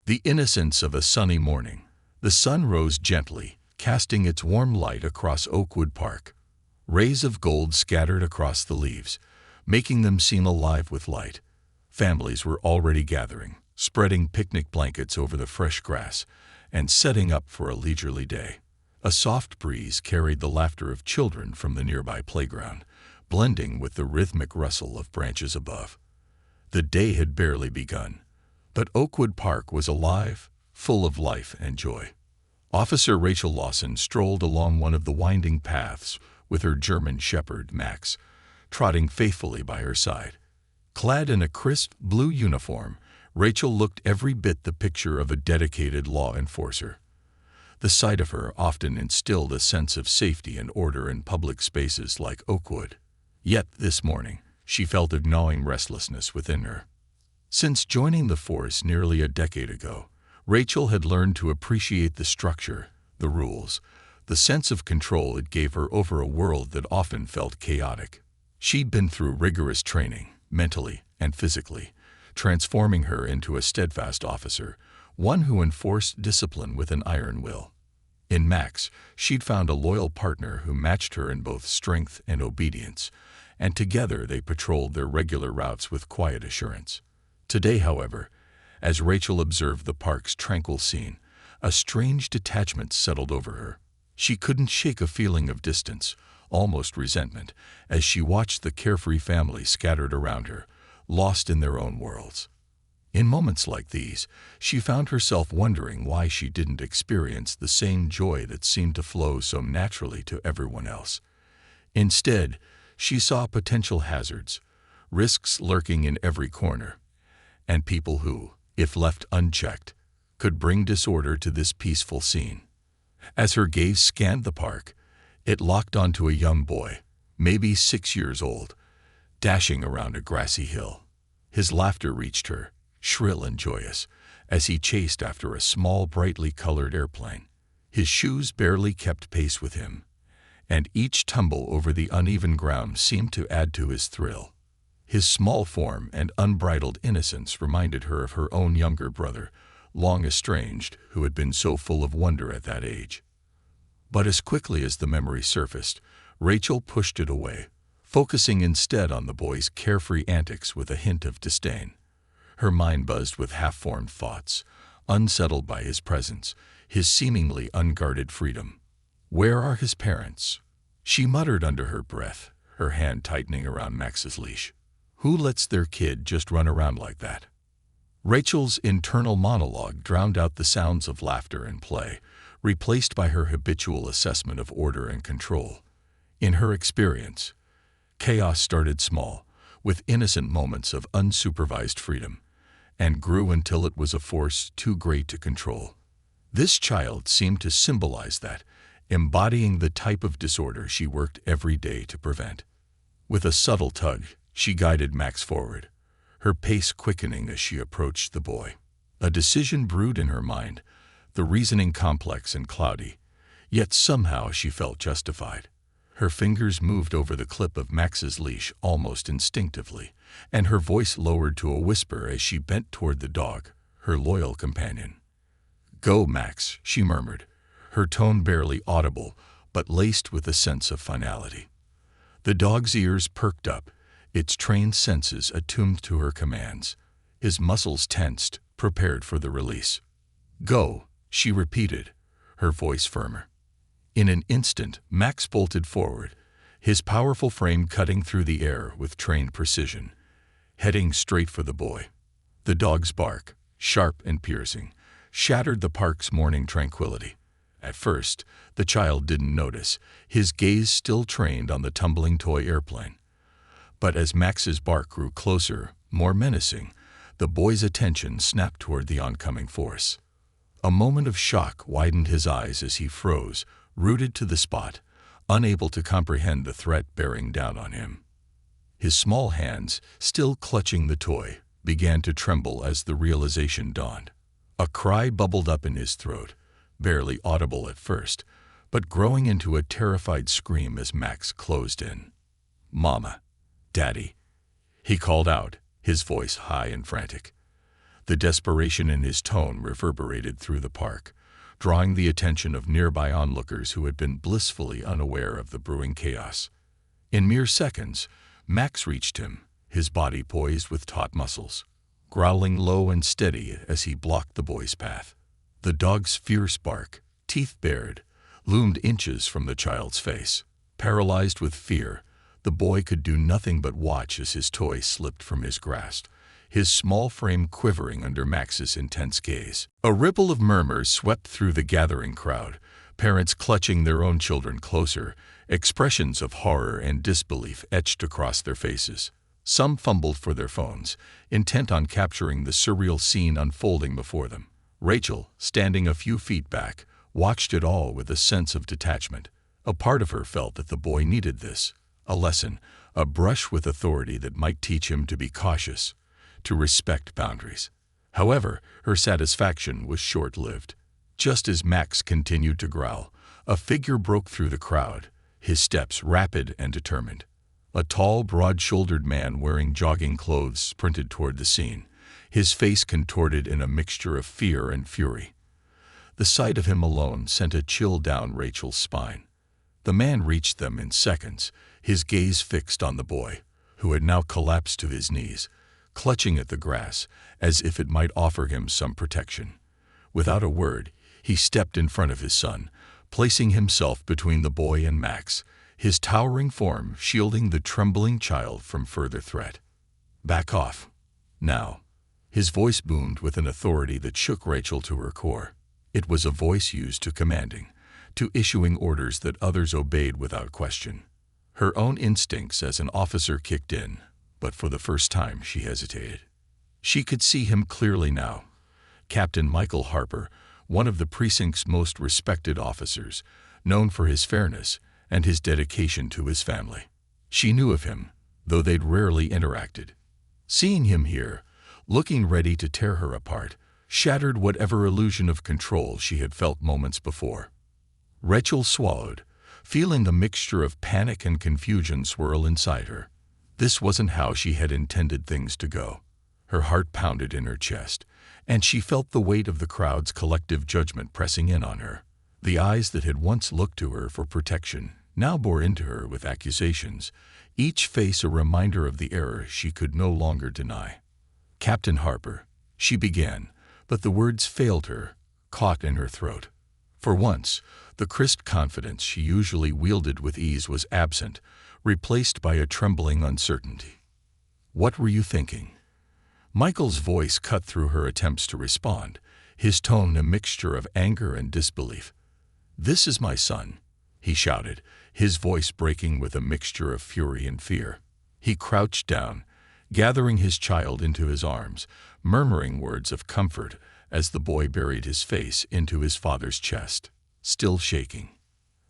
The innocence of a sunny morning. The sun rose gently, casting its warm light across Oakwood Park. Rays of gold scattered across the leaves, making them seem alive with light. Families were already gathering, spreading picnic blankets over the fresh grass, and setting up for a leisurely day. A soft breeze carried the laughter of children from the nearby playground, blending with the rhythmic rustle of branches above. The day had barely begun, but Oakwood Park was alive, full of life and joy. Officer Rachel Lawson strolled along one of the winding paths with her German shepherd, Max, trotting faithfully by her side. Clad in a crisp blue uniform, Rachel looked every bit the picture of a dedicated law enforcer. The sight of her often instilled a sense of safety and order in public spaces like Oakwood. Yet this morning, she felt a gnawing restlessness within her. Since joining the force nearly a decade ago, Rachel had learned to appreciate the structure, the rules, the sense of control it gave her over a world that often felt chaotic. She'd been through rigorous training, mentally and physically, transforming her into a steadfast officer, one who enforced discipline with an iron will. In Max, she'd found a loyal partner who matched her in both strength and obedience, and together they patrolled their regular routes with quiet assurance. Today, however, as Rachel observed the park's tranquil scene, a strange detachment settled over her. She couldn't shake a feeling of distance, almost resentment, as she watched the carefree family scattered around her, lost in their own worlds. In moments like these, she found herself wondering why she didn't experience the same joy that seemed to flow so naturally to everyone else. Instead, she saw potential hazards, risks lurking in every corner, and people who, if left unchecked, could bring disorder to this peaceful scene. As her gaze scanned the park, it locked onto a young boy, maybe 6 years old, dashing around a grassy hill. His laughter reached her, shrill and joyous, as he chased after a small, brightly colored airplane. His shoes barely kept pace with him, and each tumble over the uneven ground seemed to add to his thrill. His small form and unbridled innocence reminded her of her own younger brother, long estranged, who had been so full of wonder at that age. But as quickly as the memory surfaced, Rachel pushed it away, focusing instead on the boy's carefree antics with a hint of disdain. Her mind buzzed with half-formed thoughts, unsettled by his presence, his seemingly unguarded freedom. Where are his parents? She muttered under her breath, her hand tightening around Max's leash. Who lets their kid just run around like that? Rachel's internal monologue drowned out the sounds of laughter and play, replaced by her habitual assessment of order and control. In her experience, chaos started small, with innocent moments of unsupervised freedom, and grew until it was a force too great to control. This child seemed to symbolize that, embodying the type of disorder she worked every day to prevent. With a subtle tug, she guided Max forward, her pace quickening as she approached the boy. A decision brewed in her mind, the reasoning complex and cloudy, yet somehow she felt justified. Her fingers moved over the clip of Max's leash almost instinctively, and her voice lowered to a whisper as she bent toward the dog, her loyal companion. "Go, Max," she murmured, her tone barely audible, but laced with a sense of finality. The dog's ears perked up, its trained senses attuned to her commands. His muscles tensed, prepared for the release. "Go," she repeated, her voice firmer. In an instant, Max bolted forward, his powerful frame cutting through the air with trained precision, heading straight for the boy. The dog's bark, sharp and piercing, shattered the park's morning tranquility. At first, the child didn't notice, his gaze still trained on the tumbling toy airplane. But as Max's bark grew closer, more menacing, the boy's attention snapped toward the oncoming force. A moment of shock widened his eyes as he froze, rooted to the spot, unable to comprehend the threat bearing down on him. His small hands, still clutching the toy, began to tremble as the realization dawned. A cry bubbled up in his throat, barely audible at first, but growing into a terrified scream as Max closed in. "Mama, Daddy," he called out, his voice high and frantic. The desperation in his tone reverberated through the park, drawing the attention of nearby onlookers who had been blissfully unaware of the brewing chaos. In mere seconds, Max reached him, his body poised with taut muscles, growling low and steady as he blocked the boy's path. The dog's fierce bark, teeth bared, loomed inches from the child's face. Paralyzed with fear, the boy could do nothing but watch as his toy slipped from his grasp, his small frame quivering under Max's intense gaze. A ripple of murmurs swept through the gathering crowd, parents clutching their own children closer, expressions of horror and disbelief etched across their faces. Some fumbled for their phones, intent on capturing the surreal scene unfolding before them. Rachel, standing a few feet back, watched it all with a sense of detachment. A part of her felt that the boy needed this, a lesson, a brush with authority that might teach him to be cautious, to respect boundaries. However, her satisfaction was short-lived. Just as Max continued to growl, a figure broke through the crowd, his steps rapid and determined. A tall, broad-shouldered man wearing jogging clothes sprinted toward the scene, his face contorted in a mixture of fear and fury. The sight of him alone sent a chill down Rachel's spine. The man reached them in seconds, his gaze fixed on the boy, who had now collapsed to his knees, clutching at the grass as if it might offer him some protection. Without a word, he stepped in front of his son, placing himself between the boy and Max, his towering form shielding the trembling child from further threat. "Back off. Now." His voice boomed with an authority that shook Rachel to her core. It was a voice used to commanding, to issuing orders that others obeyed without question. Her own instincts as an officer kicked in, but for the first time she hesitated. She could see him clearly now. Captain Michael Harper, one of the precinct's most respected officers, known for his fairness and his dedication to his family. She knew of him, though they'd rarely interacted. Seeing him here, looking ready to tear her apart, shattered whatever illusion of control she had felt moments before. Rachel swallowed, feeling a mixture of panic and confusion swirl inside her. This wasn't how she had intended things to go. Her heart pounded in her chest, and she felt the weight of the crowd's collective judgment pressing in on her. The eyes that had once looked to her for protection now bore into her with accusations, each face a reminder of the error she could no longer deny. "Captain Harper," she began, but the words failed her, caught in her throat. For once, the crisp confidence she usually wielded with ease was absent, replaced by a trembling uncertainty. "What were you thinking?" Michael's voice cut through her attempts to respond, his tone a mixture of anger and disbelief. "This is my son," he shouted, his voice breaking with a mixture of fury and fear. He crouched down, gathering his child into his arms, murmuring words of comfort as the boy buried his face into his father's chest, still shaking.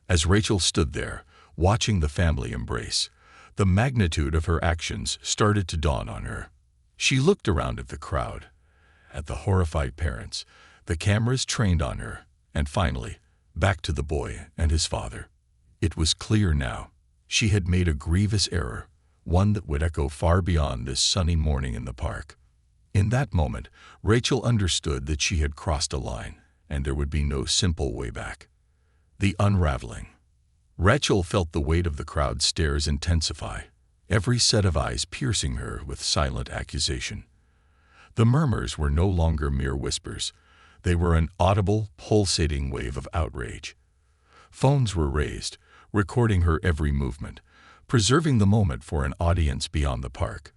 As Rachel stood there, watching the family embrace, the magnitude of her actions started to dawn on her. She looked around at the crowd, at the horrified parents, the cameras trained on her, and finally, back to the boy and his father. It was clear now. She had made a grievous error, one that would echo far beyond this sunny morning in the park. In that moment, Rachel understood that she had crossed a line, and there would be no simple way back. The unraveling. Rachel felt the weight of the crowd's stares intensify, every set of eyes piercing her with silent accusation. The murmurs were no longer mere whispers. They were an audible, pulsating wave of outrage. Phones were raised, recording her every movement, preserving the moment for an audience beyond the park.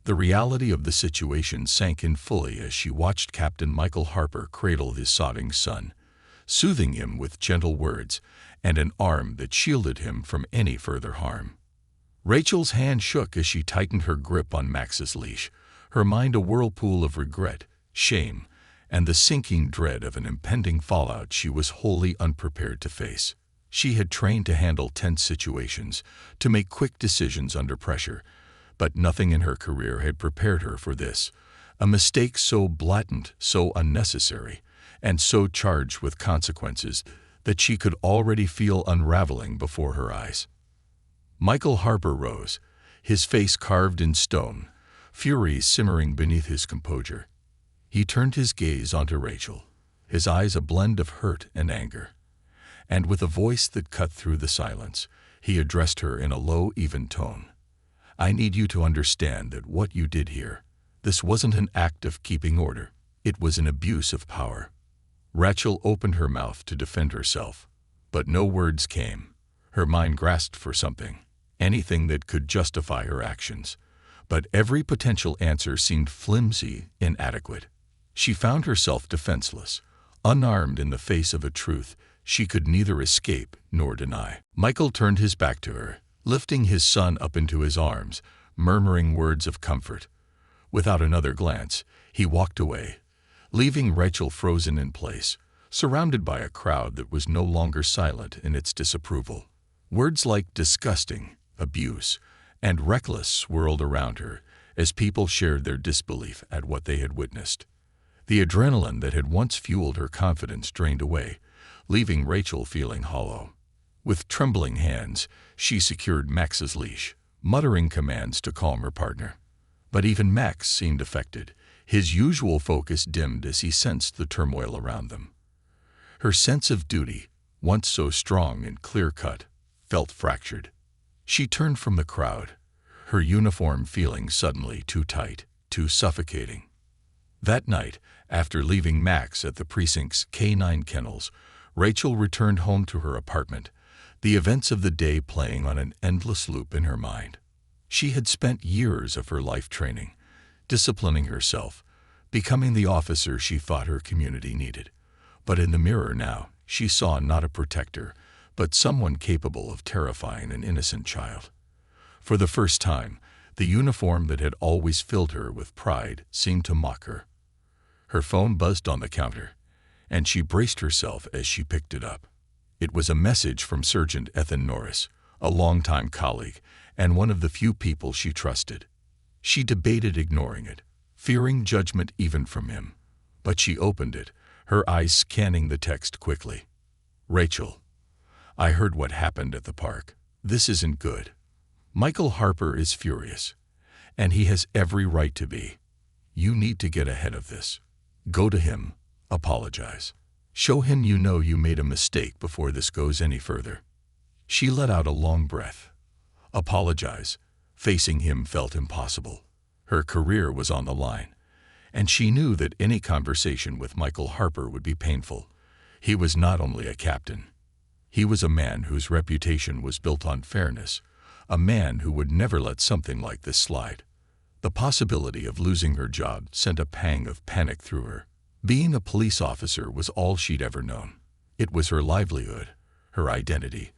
The reality of the situation sank in fully as she watched Captain Michael Harper cradle his sobbing son, soothing him with gentle words and an arm that shielded him from any further harm. Rachel's hand shook as she tightened her grip on Max's leash, her mind a whirlpool of regret, shame, and the sinking dread of an impending fallout she was wholly unprepared to face. She had trained to handle tense situations, to make quick decisions under pressure, but nothing in her career had prepared her for this, a mistake so blatant, so unnecessary, and so charged with consequences that she could already feel unraveling before her eyes. Michael Harper rose, his face carved in stone, fury simmering beneath his composure. He turned his gaze onto Rachel, his eyes a blend of hurt and anger. And with a voice that cut through the silence, he addressed her in a low, even tone. "I need you to understand that what you did here, this wasn't an act of keeping order. It was an abuse of power." Rachel opened her mouth to defend herself, but no words came. Her mind grasped for something, anything that could justify her actions. But every potential answer seemed flimsy, inadequate. She found herself defenseless, unarmed in the face of a truth she could neither escape nor deny. Michael turned his back to her, lifting his son up into his arms, murmuring words of comfort. Without another glance, he walked away, leaving Rachel frozen in place, surrounded by a crowd that was no longer silent in its disapproval. Words like disgusting, abuse, and reckless swirled around her as people shared their disbelief at what they had witnessed. The adrenaline that had once fueled her confidence drained away, leaving Rachel feeling hollow. With trembling hands, she secured Max's leash, muttering commands to calm her partner. But even Max seemed affected. His usual focus dimmed as he sensed the turmoil around them. Her sense of duty, once so strong and clear-cut, felt fractured. She turned from the crowd, her uniform feeling suddenly too tight, too suffocating. That night, after leaving Max at the precinct's K-9 kennels, Rachel returned home to her apartment, the events of the day playing on an endless loop in her mind. She had spent years of her life training, disciplining herself, becoming the officer she thought her community needed. But in the mirror now, she saw not a protector, but someone capable of terrifying an innocent child. For the first time, the uniform that had always filled her with pride seemed to mock her. Her phone buzzed on the counter, and she braced herself as she picked it up. It was a message from Sergeant Ethan Norris, a longtime colleague, and one of the few people she trusted. She debated ignoring it, fearing judgment even from him. But she opened it, her eyes scanning the text quickly. "Rachel, I heard what happened at the park. This isn't good. Michael Harper is furious, and he has every right to be. You need to get ahead of this. Go to him, apologize. Show him you know you made a mistake before this goes any further." She let out a long breath. Apologize, facing him felt impossible. Her career was on the line, and she knew that any conversation with Michael Harper would be painful. He was not only a captain. He was a man whose reputation was built on fairness, a man who would never let something like this slide. The possibility of losing her job sent a pang of panic through her. Being a police officer was all she'd ever known. It was her livelihood, her identity,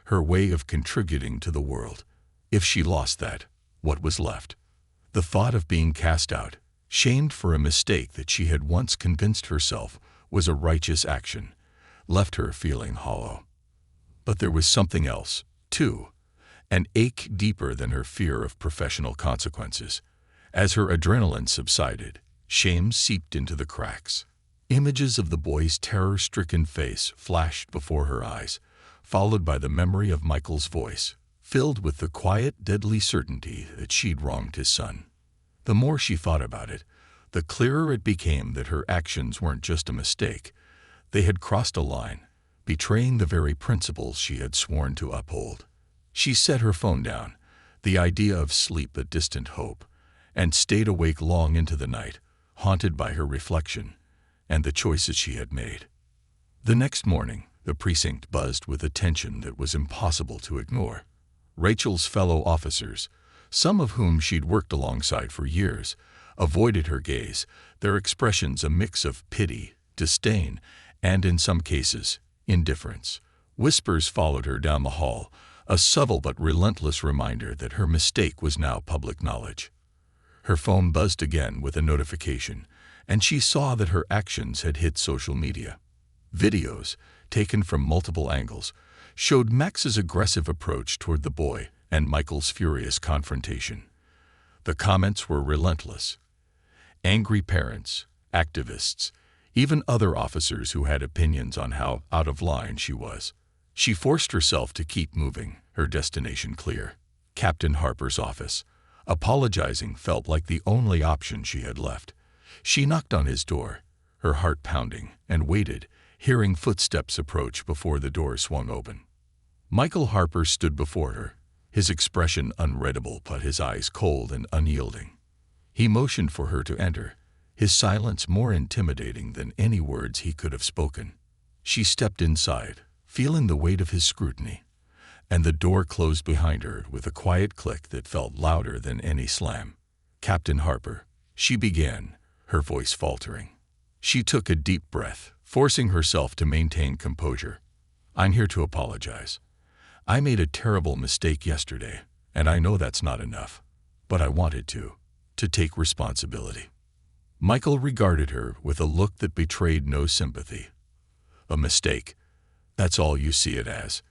her way of contributing to the world. If she lost that, what was left? The thought of being cast out, shamed for a mistake that she had once convinced herself was a righteous action, left her feeling hollow. But there was something else, too, an ache deeper than her fear of professional consequences. As her adrenaline subsided, shame seeped into the cracks. Images of the boy's terror-stricken face flashed before her eyes, followed by the memory of Michael's voice, filled with the quiet, deadly certainty that she'd wronged his son. The more she thought about it, the clearer it became that her actions weren't just a mistake. They had crossed a line, betraying the very principles she had sworn to uphold. She set her phone down, the idea of sleep a distant hope, and stayed awake long into the night, haunted by her reflection and the choices she had made. The next morning, the precinct buzzed with a tension that was impossible to ignore. Rachel's fellow officers, some of whom she'd worked alongside for years, avoided her gaze, their expressions a mix of pity, disdain, and in some cases, indifference. Whispers followed her down the hall, a subtle but relentless reminder that her mistake was now public knowledge. Her phone buzzed again with a notification, and she saw that her actions had hit social media. Videos, taken from multiple angles, showed Max's aggressive approach toward the boy and Michael's furious confrontation. The comments were relentless. Angry parents, activists, even other officers who had opinions on how out of line she was. She forced herself to keep moving, her destination clear: Captain Harper's office. Apologizing felt like the only option she had left. She knocked on his door, her heart pounding, and waited, hearing footsteps approach before the door swung open. Michael Harper stood before her, his expression unreadable but his eyes cold and unyielding. He motioned for her to enter, his silence more intimidating than any words he could have spoken. She stepped inside, feeling the weight of his scrutiny, and the door closed behind her with a quiet click that felt louder than any slam. "Captain Harper," she began, her voice faltering. She took a deep breath, forcing herself to maintain composure. "I'm here to apologize. I made a terrible mistake yesterday, and I know that's not enough. But I wanted to take responsibility." Michael regarded her with a look that betrayed no sympathy. "A mistake? That's all you see it as?"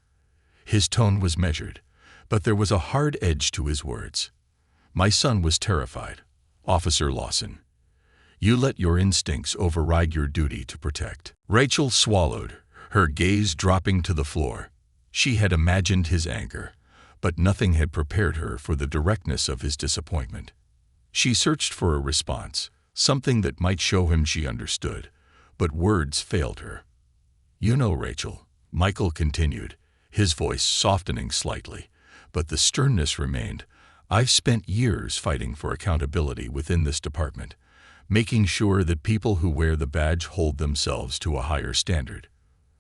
His tone was measured, but there was a hard edge to his words. "My son was terrified, Officer Lawson. You let your instincts override your duty to protect." Rachel swallowed, her gaze dropping to the floor. She had imagined his anger, but nothing had prepared her for the directness of his disappointment. She searched for a response, something that might show him she understood, but words failed her. "You know, Rachel," Michael continued, his voice softening slightly, but the sternness remained, "I've spent years fighting for accountability within this department, making sure that people who wear the badge hold themselves to a higher standard.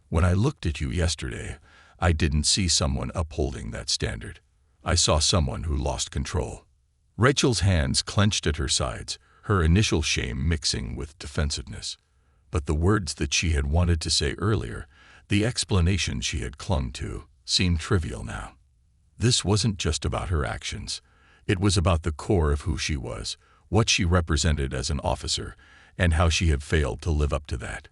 When I looked at you yesterday, I didn't see someone upholding that standard. I saw someone who lost control." Rachel's hands clenched at her sides, her initial shame mixing with defensiveness. But the words that she had wanted to say earlier, the explanation she had clung to, seemed trivial now. This wasn't just about her actions. It was about the core of who she was, what she represented as an officer, and how she had failed to live up to that.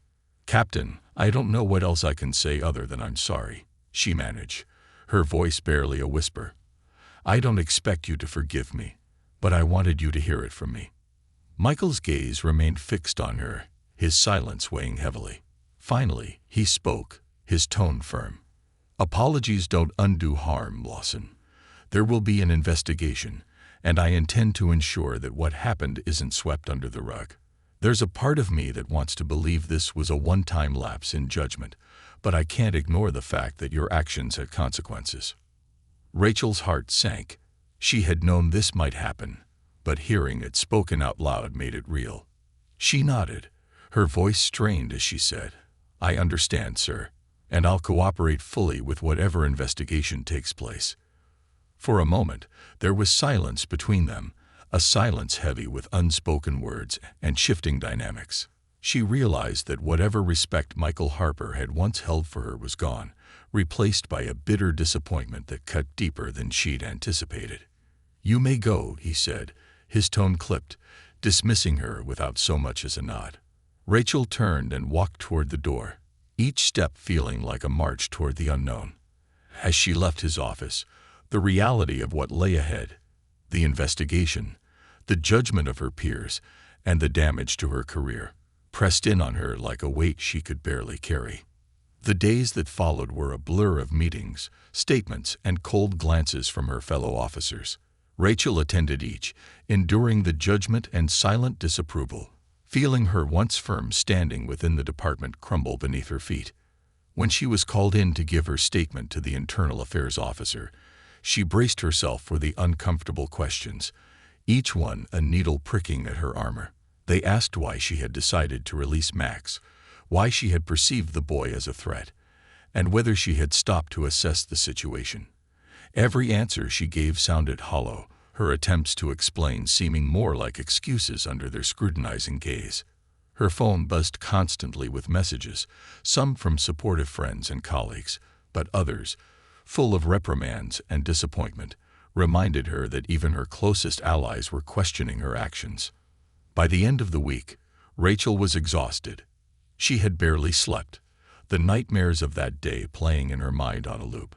"Captain, I don't know what else I can say other than I'm sorry," she managed, her voice barely a whisper. "I don't expect you to forgive me, but I wanted you to hear it from me." Michael's gaze remained fixed on her, his silence weighing heavily. Finally, he spoke, his tone firm. "Apologies don't undo harm, Lawson. There will be an investigation, and I intend to ensure that what happened isn't swept under the rug. There's a part of me that wants to believe this was a one-time lapse in judgment, but I can't ignore the fact that your actions had consequences." Rachel's heart sank. She had known this might happen, but hearing it spoken out loud made it real. She nodded, her voice strained as she said, "I understand, sir, and I'll cooperate fully with whatever investigation takes place." For a moment, there was silence between them, a silence heavy with unspoken words and shifting dynamics. She realized that whatever respect Michael Harper had once held for her was gone, replaced by a bitter disappointment that cut deeper than she'd anticipated. "You may go," he said, his tone clipped, dismissing her without so much as a nod. Rachel turned and walked toward the door, each step feeling like a march toward the unknown. As she left his office, the reality of what lay ahead, the investigation, the judgment of her peers, and the damage to her career, pressed in on her like a weight she could barely carry. The days that followed were a blur of meetings, statements, and cold glances from her fellow officers. Rachel attended each, enduring the judgment and silent disapproval, feeling her once firm standing within the department crumble beneath her feet. When she was called in to give her statement to the internal affairs officer, she braced herself for the uncomfortable questions, each one a needle pricking at her armor. They asked why she had decided to release Max, why she had perceived the boy as a threat, and whether she had stopped to assess the situation. Every answer she gave sounded hollow, her attempts to explain seeming more like excuses under their scrutinizing gaze. Her phone buzzed constantly with messages, some from supportive friends and colleagues, but others, full of reprimands and disappointment, reminded her that even her closest allies were questioning her actions. By the end of the week, Rachel was exhausted. She had barely slept, the nightmares of that day playing in her mind on a loop.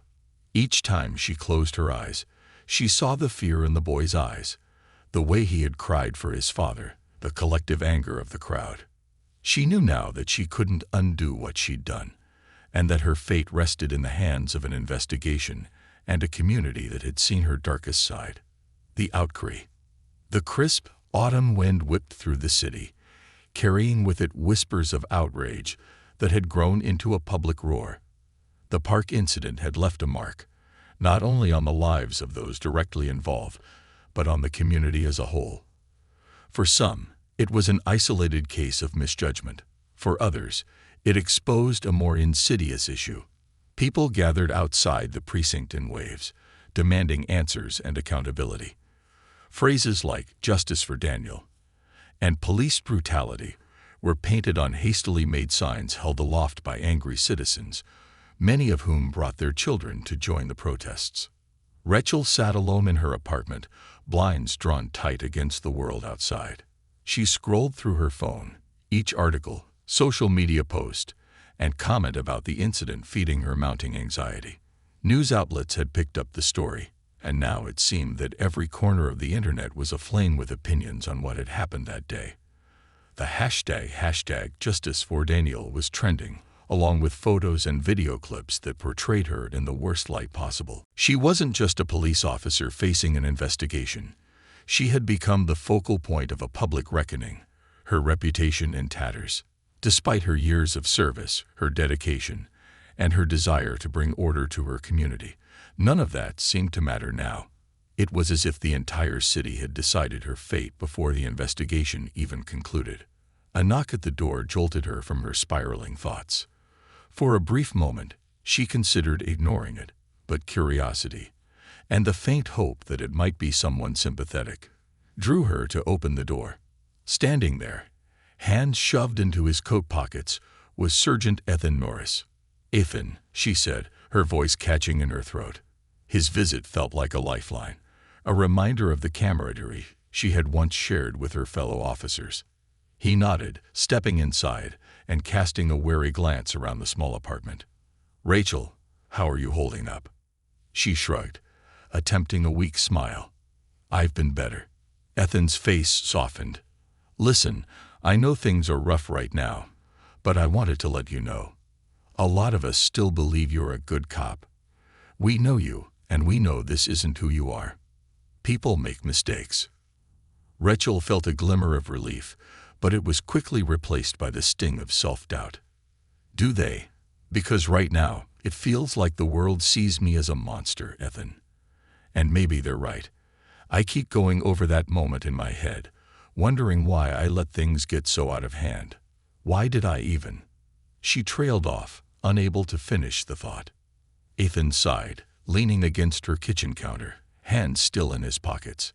Each time she closed her eyes, she saw the fear in the boy's eyes, the way he had cried for his father, the collective anger of the crowd. She knew now that she couldn't undo what she'd done, and that her fate rested in the hands of an investigation and a community that had seen her darkest side. The outcry. The crisp autumn wind whipped through the city, carrying with it whispers of outrage that had grown into a public roar. The park incident had left a mark, not only on the lives of those directly involved, but on the community as a whole. For some, it was an isolated case of misjudgment. For others, it exposed a more insidious issue. People gathered outside the precinct in waves, demanding answers and accountability. Phrases like "justice for Daniel" and "police brutality" were painted on hastily made signs held aloft by angry citizens, many of whom brought their children to join the protests. Rachel sat alone in her apartment, blinds drawn tight against the world outside. She scrolled through her phone, each article, social media post, and comment about the incident feeding her mounting anxiety. News outlets had picked up the story, and now it seemed that every corner of the internet was aflame with opinions on what had happened that day. The hashtag Justice for Daniel was trending, along with photos and video clips that portrayed her in the worst light possible. She wasn't just a police officer facing an investigation. She had become the focal point of a public reckoning, her reputation in tatters. Despite her years of service, her dedication, and her desire to bring order to her community, none of that seemed to matter now. It was as if the entire city had decided her fate before the investigation even concluded. A knock at the door jolted her from her spiraling thoughts. For a brief moment, she considered ignoring it, but curiosity, and the faint hope that it might be someone sympathetic, drew her to open the door. Standing there, hands shoved into his coat pockets, was Sergeant Ethan Norris. "Ethan," she said, her voice catching in her throat. His visit felt like a lifeline, a reminder of the camaraderie she had once shared with her fellow officers. He nodded, stepping inside and casting a wary glance around the small apartment. "Rachel, how are you holding up?" She shrugged, attempting a weak smile. "I've been better." Ethan's face softened. "Listen, I know things are rough right now, but I wanted to let you know. A lot of us still believe you're a good cop. We know you, and we know this isn't who you are. People make mistakes." Rachel felt a glimmer of relief, but it was quickly replaced by the sting of self-doubt. "Do they? Because right now, it feels like the world sees me as a monster, Ethan. And maybe they're right. I keep going over that moment in my head, wondering why I let things get so out of hand. Why did I even?" She trailed off, unable to finish the thought. Ethan sighed, leaning against her kitchen counter, hands still in his pockets.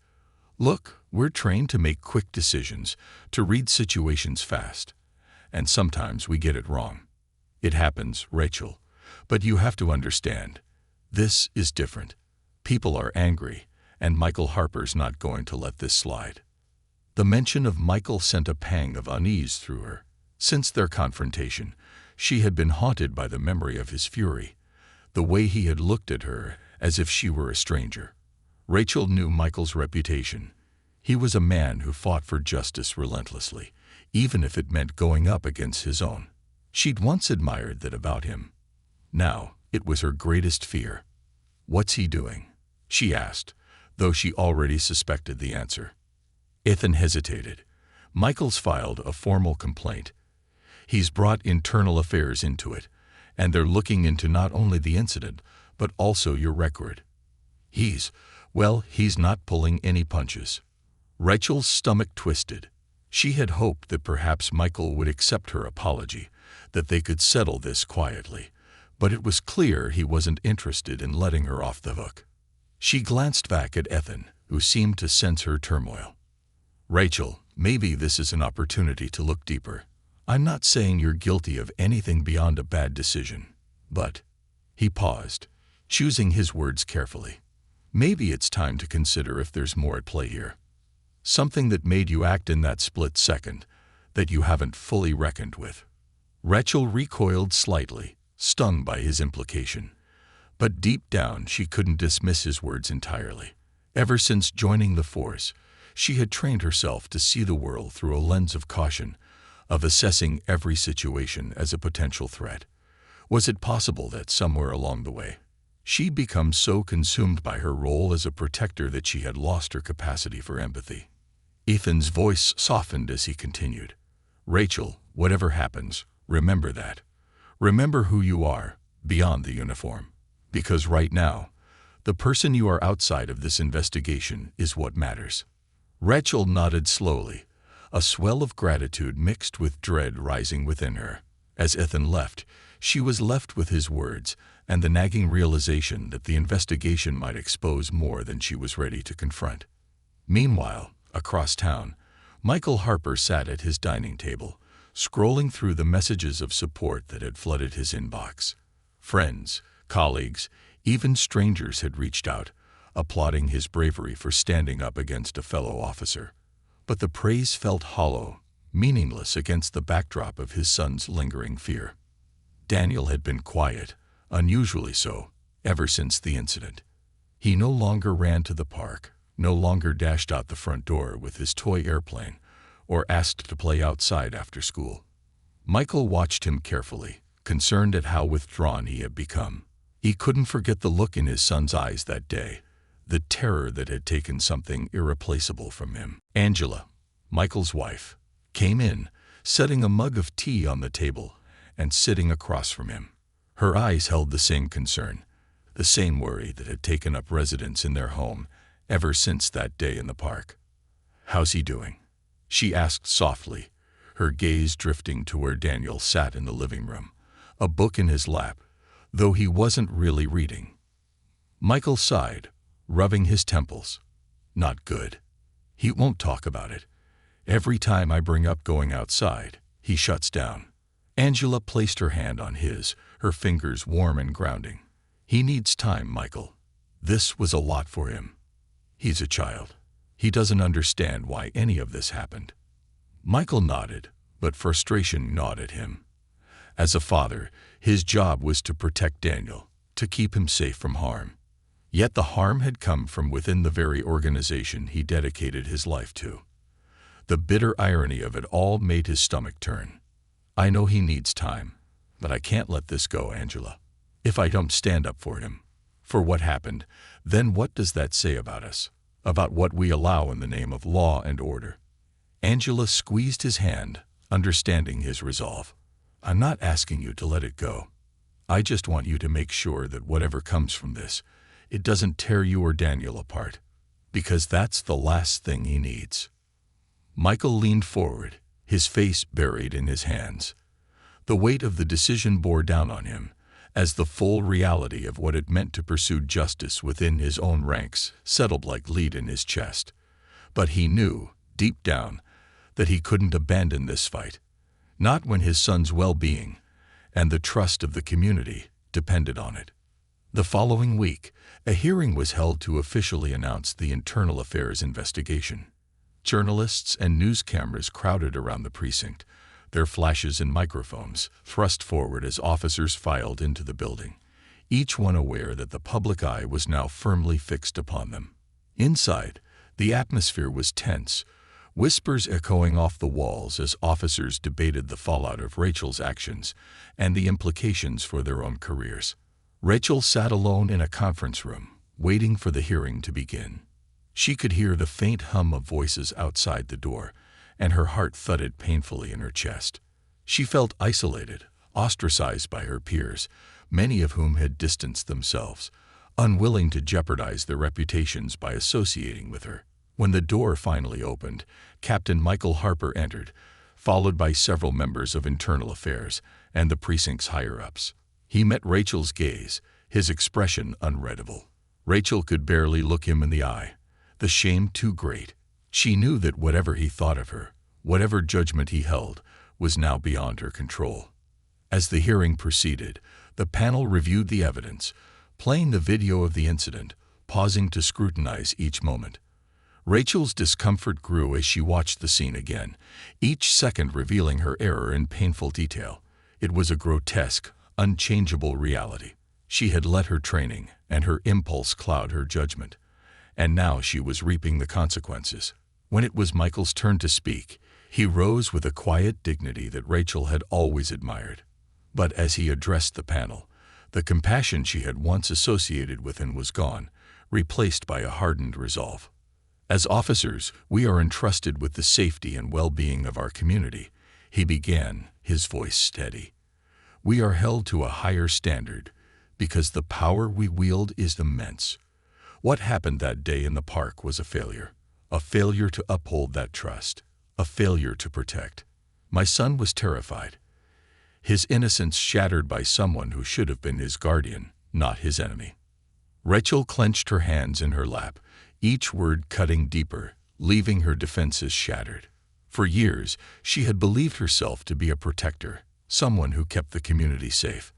"Look, we're trained to make quick decisions, to read situations fast. And sometimes we get it wrong. It happens, Rachel. But you have to understand. This is different. People are angry, and Michael Harper's not going to let this slide." The mention of Michael sent a pang of unease through her. Since their confrontation, she had been haunted by the memory of his fury, the way he had looked at her as if she were a stranger. Rachel knew Michael's reputation. He was a man who fought for justice relentlessly, even if it meant going up against his own. She'd once admired that about him. Now, it was her greatest fear. "What's he doing?" she asked, though she already suspected the answer. Ethan hesitated. "Michael's filed a formal complaint. He's brought internal affairs into it, and they're looking into not only the incident, but also your record. He's not pulling any punches." Rachel's stomach twisted. She had hoped that perhaps Michael would accept her apology, that they could settle this quietly, but it was clear he wasn't interested in letting her off the hook. She glanced back at Ethan, who seemed to sense her turmoil. "Rachel, maybe this is an opportunity to look deeper. I'm not saying you're guilty of anything beyond a bad decision, but—" He paused, choosing his words carefully. "Maybe it's time to consider if there's more at play here. Something that made you act in that split second that you haven't fully reckoned with." Rachel recoiled slightly, stung by his implication. But deep down she couldn't dismiss his words entirely. Ever since joining the force, she had trained herself to see the world through a lens of caution, of assessing every situation as a potential threat. Was it possible that somewhere along the way, she'd become so consumed by her role as a protector that she had lost her capacity for empathy? Ethan's voice softened as he continued. Rachel, whatever happens, remember that. Remember who you are, beyond the uniform. Because right now, the person you are outside of this investigation is what matters." Rachel nodded slowly, a swell of gratitude mixed with dread rising within her. As Ethan left, she was left with his words and the nagging realization that the investigation might expose more than she was ready to confront. Meanwhile, across town, Michael Harper sat at his dining table, scrolling through the messages of support that had flooded his inbox. Friends, colleagues, even strangers had reached out, applauding his bravery for standing up against a fellow officer. But the praise felt hollow, meaningless against the backdrop of his son's lingering fear. Daniel had been quiet, unusually so, ever since the incident. He no longer ran to the park, no longer dashed out the front door with his toy airplane, or asked to play outside after school. Michael watched him carefully, concerned at how withdrawn he had become. He couldn't forget the look in his son's eyes that day, the terror that had taken something irreplaceable from him. Angela, Michael's wife, came in, setting a mug of tea on the table and sitting across from him. Her eyes held the same concern, the same worry that had taken up residence in their home ever since that day in the park. "How's he doing?" she asked softly, her gaze drifting to where Daniel sat in the living room, a book in his lap, though he wasn't really reading. Michael sighed, rubbing his temples. "Not good. He won't talk about it. Every time I bring up going outside, he shuts down." Angela placed her hand on his, her fingers warm and grounding. "He needs time, Michael. This was a lot for him. He's a child. He doesn't understand why any of this happened." Michael nodded, but frustration gnawed at him. As a father, his job was to protect Daniel, to keep him safe from harm. Yet the harm had come from within the very organization he dedicated his life to. The bitter irony of it all made his stomach turn. "I know he needs time, but I can't let this go, Angela. If I don't stand up for him, for what happened, then what does that say about us, about what we allow in the name of law and order?" Angela squeezed his hand, understanding his resolve. "I'm not asking you to let it go. I just want you to make sure that whatever comes from this, it doesn't tear you or Daniel apart, because that's the last thing he needs." Michael leaned forward, his face buried in his hands. The weight of the decision bore down on him, as the full reality of what it meant to pursue justice within his own ranks settled like lead in his chest. But he knew, deep down, that he couldn't abandon this fight, not when his son's well-being and the trust of the community depended on it. The following week, a hearing was held to officially announce the internal affairs investigation. Journalists and news cameras crowded around the precinct, their flashes and microphones thrust forward as officers filed into the building, each one aware that the public eye was now firmly fixed upon them. Inside, the atmosphere was tense, whispers echoing off the walls as officers debated the fallout of Rachel's actions and the implications for their own careers. Rachel sat alone in a conference room, waiting for the hearing to begin. She could hear the faint hum of voices outside the door, and her heart thudded painfully in her chest. She felt isolated, ostracized by her peers, many of whom had distanced themselves, unwilling to jeopardize their reputations by associating with her. When the door finally opened, Captain Michael Harper entered, followed by several members of Internal Affairs and the precinct's higher-ups. He met Rachel's gaze, his expression unreadable. Rachel could barely look him in the eye, the shame too great. She knew that whatever he thought of her, whatever judgment he held, was now beyond her control. As the hearing proceeded, the panel reviewed the evidence, playing the video of the incident, pausing to scrutinize each moment. Rachel's discomfort grew as she watched the scene again, each second revealing her error in painful detail. It was a grotesque, unchangeable reality. She had let her training and her impulse cloud her judgment, and now she was reaping the consequences. When it was Michael's turn to speak, he rose with a quiet dignity that Rachel had always admired. But as he addressed the panel, the compassion she had once associated with him was gone, replaced by a hardened resolve. "As officers, we are entrusted with the safety and well-being of our community," He began, his voice steady. "We are held to a higher standard because the power we wield is immense. What happened that day in the park was a failure to uphold that trust, a failure to protect. My son was terrified, his innocence shattered by someone who should have been his guardian, not his enemy." Rachel clenched her hands in her lap, each word cutting deeper, leaving her defenses shattered. For years, she had believed herself to be a protector, someone who kept the community safe.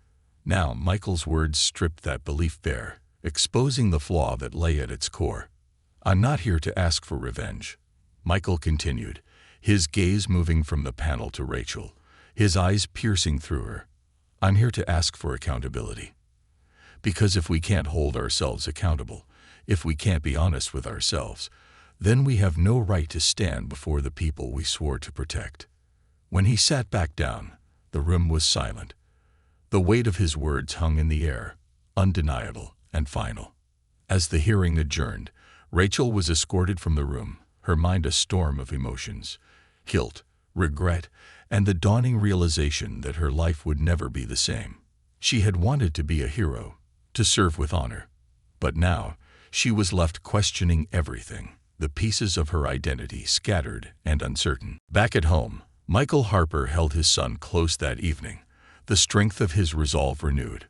Now, Michael's words stripped that belief bare, exposing the flaw that lay at its core. "I'm not here to ask for revenge," Michael continued, his gaze moving from the panel to Rachel, his eyes piercing through her. "I'm here to ask for accountability. Because if we can't hold ourselves accountable, if we can't be honest with ourselves, then we have no right to stand before the people we swore to protect." When he sat back down, the room was silent. The weight of his words hung in the air, undeniable and final. As the hearing adjourned, Rachel was escorted from the room, her mind a storm of emotions, guilt, regret, and the dawning realization that her life would never be the same. She had wanted to be a hero, to serve with honor. But now, she was left questioning everything, the pieces of her identity scattered and uncertain. Back at home, Michael Harper held his son close that evening, the strength of his resolve renewed.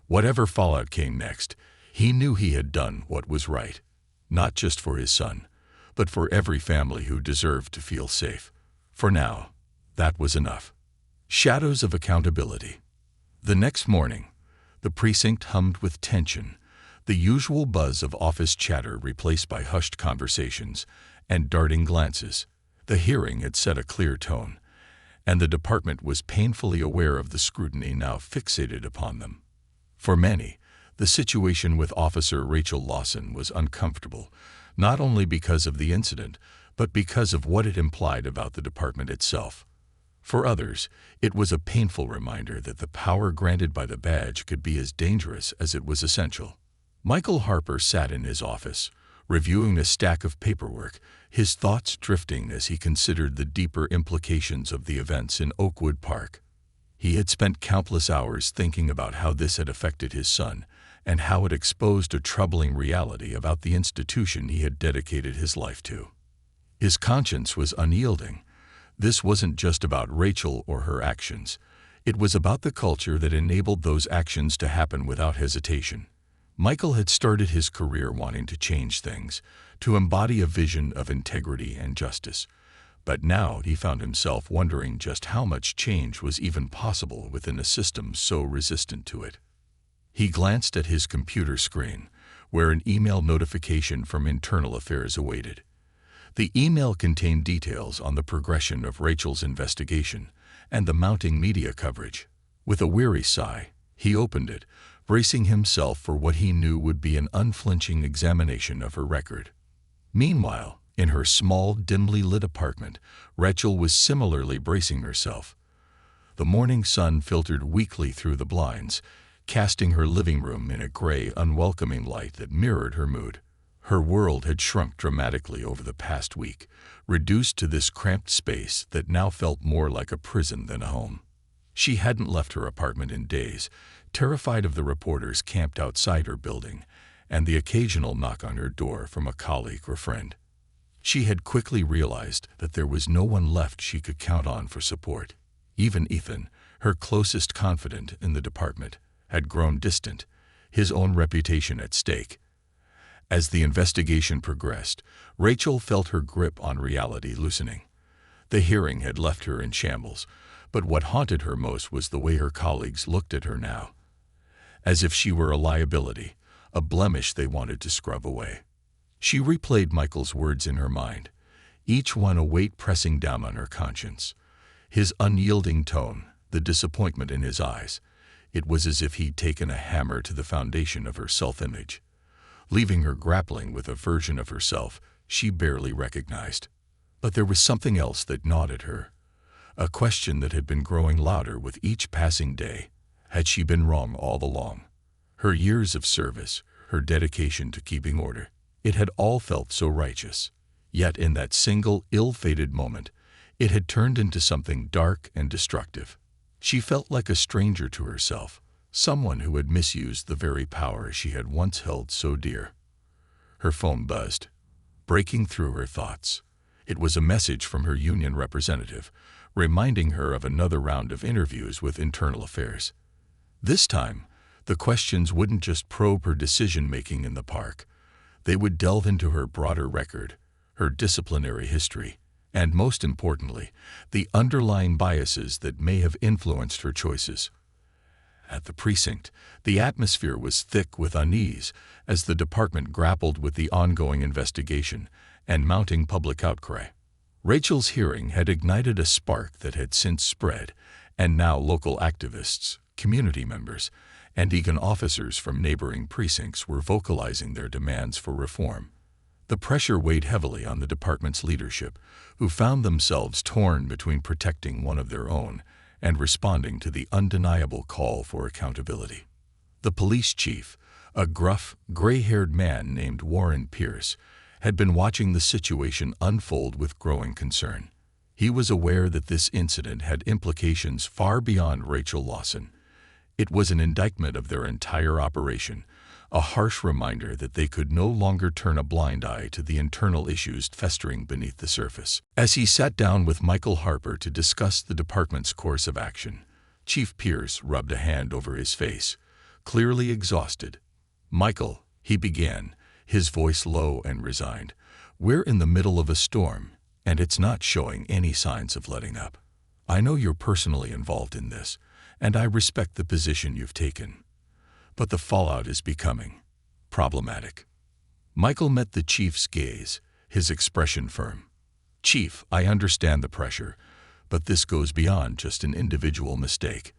Whatever fallout came next, he knew he had done what was right, not just for his son, but for every family who deserved to feel safe. For now, that was enough. Shadows of accountability. The next morning, the precinct hummed with tension, the usual buzz of office chatter replaced by hushed conversations and darting glances. The hearing had set a clear tone, and the department was painfully aware of the scrutiny now fixated upon them. For many, the situation with Officer Rachel Lawson was uncomfortable, not only because of the incident, but because of what it implied about the department itself. For others, it was a painful reminder that the power granted by the badge could be as dangerous as it was essential. Michael Harper sat in his office, reviewing a stack of paperwork, his thoughts drifting as he considered the deeper implications of the events in Oakwood Park. He had spent countless hours thinking about how this had affected his son, and how it exposed a troubling reality about the institution he had dedicated his life to. His conscience was unyielding. This wasn't just about Rachel or her actions. It was about the culture that enabled those actions to happen without hesitation. Michael had started his career wanting to change things, to embody a vision of integrity and justice. But now he found himself wondering just how much change was even possible within a system so resistant to it. He glanced at his computer screen, where an email notification from Internal Affairs awaited. The email contained details on the progression of Rachel's investigation and the mounting media coverage. With a weary sigh, he opened it, bracing himself for what he knew would be an unflinching examination of her record. Meanwhile, in her small, dimly lit apartment, Rachel was similarly bracing herself. The morning sun filtered weakly through the blinds, casting her living room in a gray, unwelcoming light that mirrored her mood. Her world had shrunk dramatically over the past week, reduced to this cramped space that now felt more like a prison than a home. She hadn't left her apartment in days, terrified of the reporters camped outside her building and the occasional knock on her door from a colleague or friend. She had quickly realized that there was no one left she could count on for support. Even Ethan, her closest confidant in the department, had grown distant, his own reputation at stake. As the investigation progressed, Rachel felt her grip on reality loosening. The hearing had left her in shambles, but what haunted her most was the way her colleagues looked at her now, as if she were a liability, a blemish they wanted to scrub away. She replayed Michael's words in her mind, each one a weight pressing down on her conscience. His unyielding tone, the disappointment in his eyes. It was as if he'd taken a hammer to the foundation of her self-image, leaving her grappling with a version of herself she barely recognized. But there was something else that gnawed at her, a question that had been growing louder with each passing day. Had she been wrong all along? Her years of service, her dedication to keeping order, it had all felt so righteous. Yet in that single, ill-fated moment, It had turned into something dark and destructive. She felt like a stranger to herself, someone who had misused the very power she had once held so dear. Her phone buzzed, breaking through her thoughts. It was a message from her union representative, reminding her of another round of interviews with Internal Affairs. This time, the questions wouldn't just probe her decision-making in the park. They would delve into her broader record, her disciplinary history, and most importantly, the underlying biases that may have influenced her choices. At the precinct, the atmosphere was thick with unease as the department grappled with the ongoing investigation and mounting public outcry. Rachel's hearing had ignited a spark that had since spread, and now local activists, community members, and even officers from neighboring precincts were vocalizing their demands for reform. The pressure weighed heavily on the department's leadership, who found themselves torn between protecting one of their own and responding to the undeniable call for accountability. The police chief, a gruff, gray-haired man named Warren Pierce, had been watching the situation unfold with growing concern. He was aware that this incident had implications far beyond Rachel Lawson. It was an indictment of their entire operation, a harsh reminder that they could no longer turn a blind eye to the internal issues festering beneath the surface. As he sat down with Michael Harper to discuss the department's course of action, Chief Pierce rubbed a hand over his face, clearly exhausted. "Michael," he began, his voice low and resigned, "we're in the middle of a storm, and it's not showing any signs of letting up. I know you're personally involved in this, and I respect the position you've taken. But the fallout is becoming problematic." Michael met the chief's gaze, his expression firm. "Chief, I understand the pressure, but this goes beyond just an individual mistake.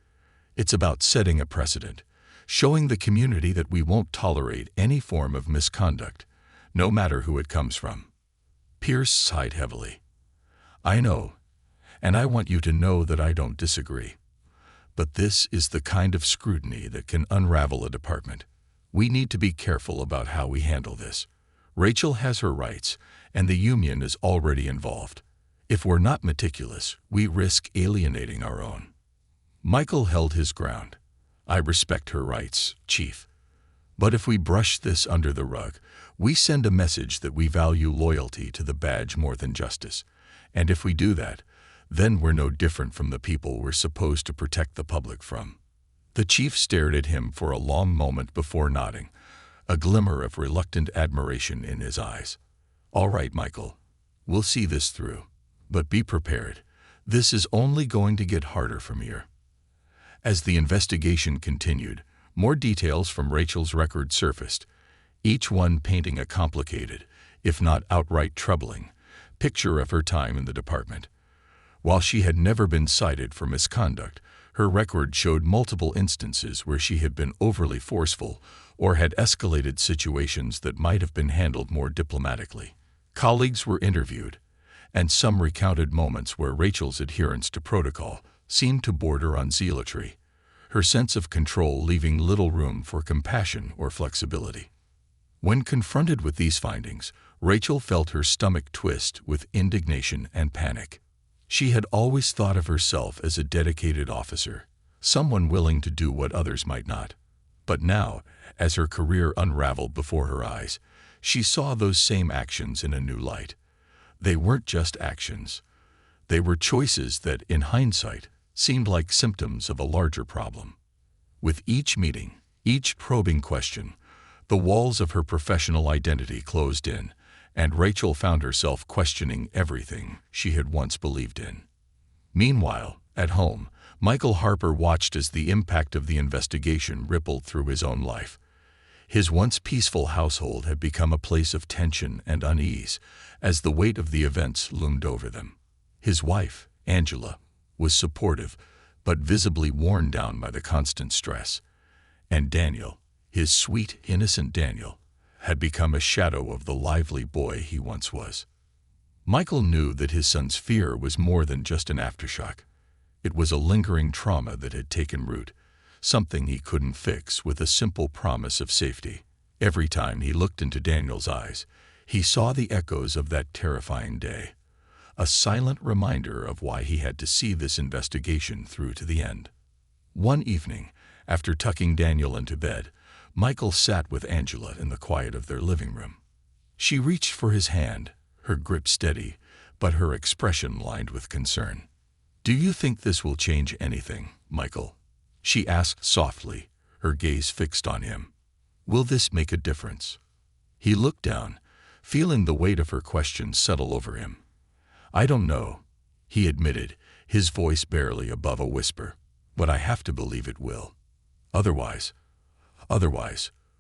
It's about setting a precedent, showing the community that we won't tolerate any form of misconduct, no matter who it comes from." Pierce sighed heavily. "I know, and I want you to know that I don't disagree. But this is the kind of scrutiny that can unravel a department. We need to be careful about how we handle this. Rachel has her rights, and the union is already involved. If we're not meticulous, we risk alienating our own." Michael held his ground. "I respect her rights, Chief. But if we brush this under the rug, we send a message that we value loyalty to the badge more than justice. And if we do that, then we're no different from the people we're supposed to protect the public from." The chief stared at him for a long moment before nodding, a glimmer of reluctant admiration in his eyes. "All right, Michael, we'll see this through. But be prepared. This is only going to get harder from here." As the investigation continued, more details from Rachel's record surfaced, each one painting a complicated, if not outright troubling, picture of her time in the department. While she had never been cited for misconduct, her record showed multiple instances where she had been overly forceful or had escalated situations that might have been handled more diplomatically. Colleagues were interviewed, and some recounted moments where Rachel's adherence to protocol seemed to border on zealotry, her sense of control leaving little room for compassion or flexibility. When confronted with these findings, Rachel felt her stomach twist with indignation and panic. She had always thought of herself as a dedicated officer, someone willing to do what others might not. But now, as her career unraveled before her eyes, she saw those same actions in a new light. They weren't just actions. They were choices that, in hindsight, seemed like symptoms of a larger problem. With each meeting, each probing question, the walls of her professional identity closed in, and Rachel found herself questioning everything she had once believed in. Meanwhile, at home, Michael Harper watched as the impact of the investigation rippled through his own life. His once peaceful household had become a place of tension and unease as the weight of the events loomed over them. His wife, Angela, was supportive, but visibly worn down by the constant stress. And Daniel, his sweet, innocent Daniel, had become a shadow of the lively boy he once was. Michael knew that his son's fear was more than just an aftershock. It was a lingering trauma that had taken root, something he couldn't fix with a simple promise of safety. Every time he looked into Daniel's eyes, he saw the echoes of that terrifying day, a silent reminder of why he had to see this investigation through to the end. One evening, after tucking Daniel into bed, Michael sat with Angela in the quiet of their living room. She reached for his hand, her grip steady, but her expression lined with concern. "Do you think this will change anything, Michael?" she asked softly, her gaze fixed on him. "Will this make a difference?" He looked down, feeling the weight of her question settle over him. "I don't know," he admitted, his voice barely above a whisper, "but I have to believe it will. Otherwise,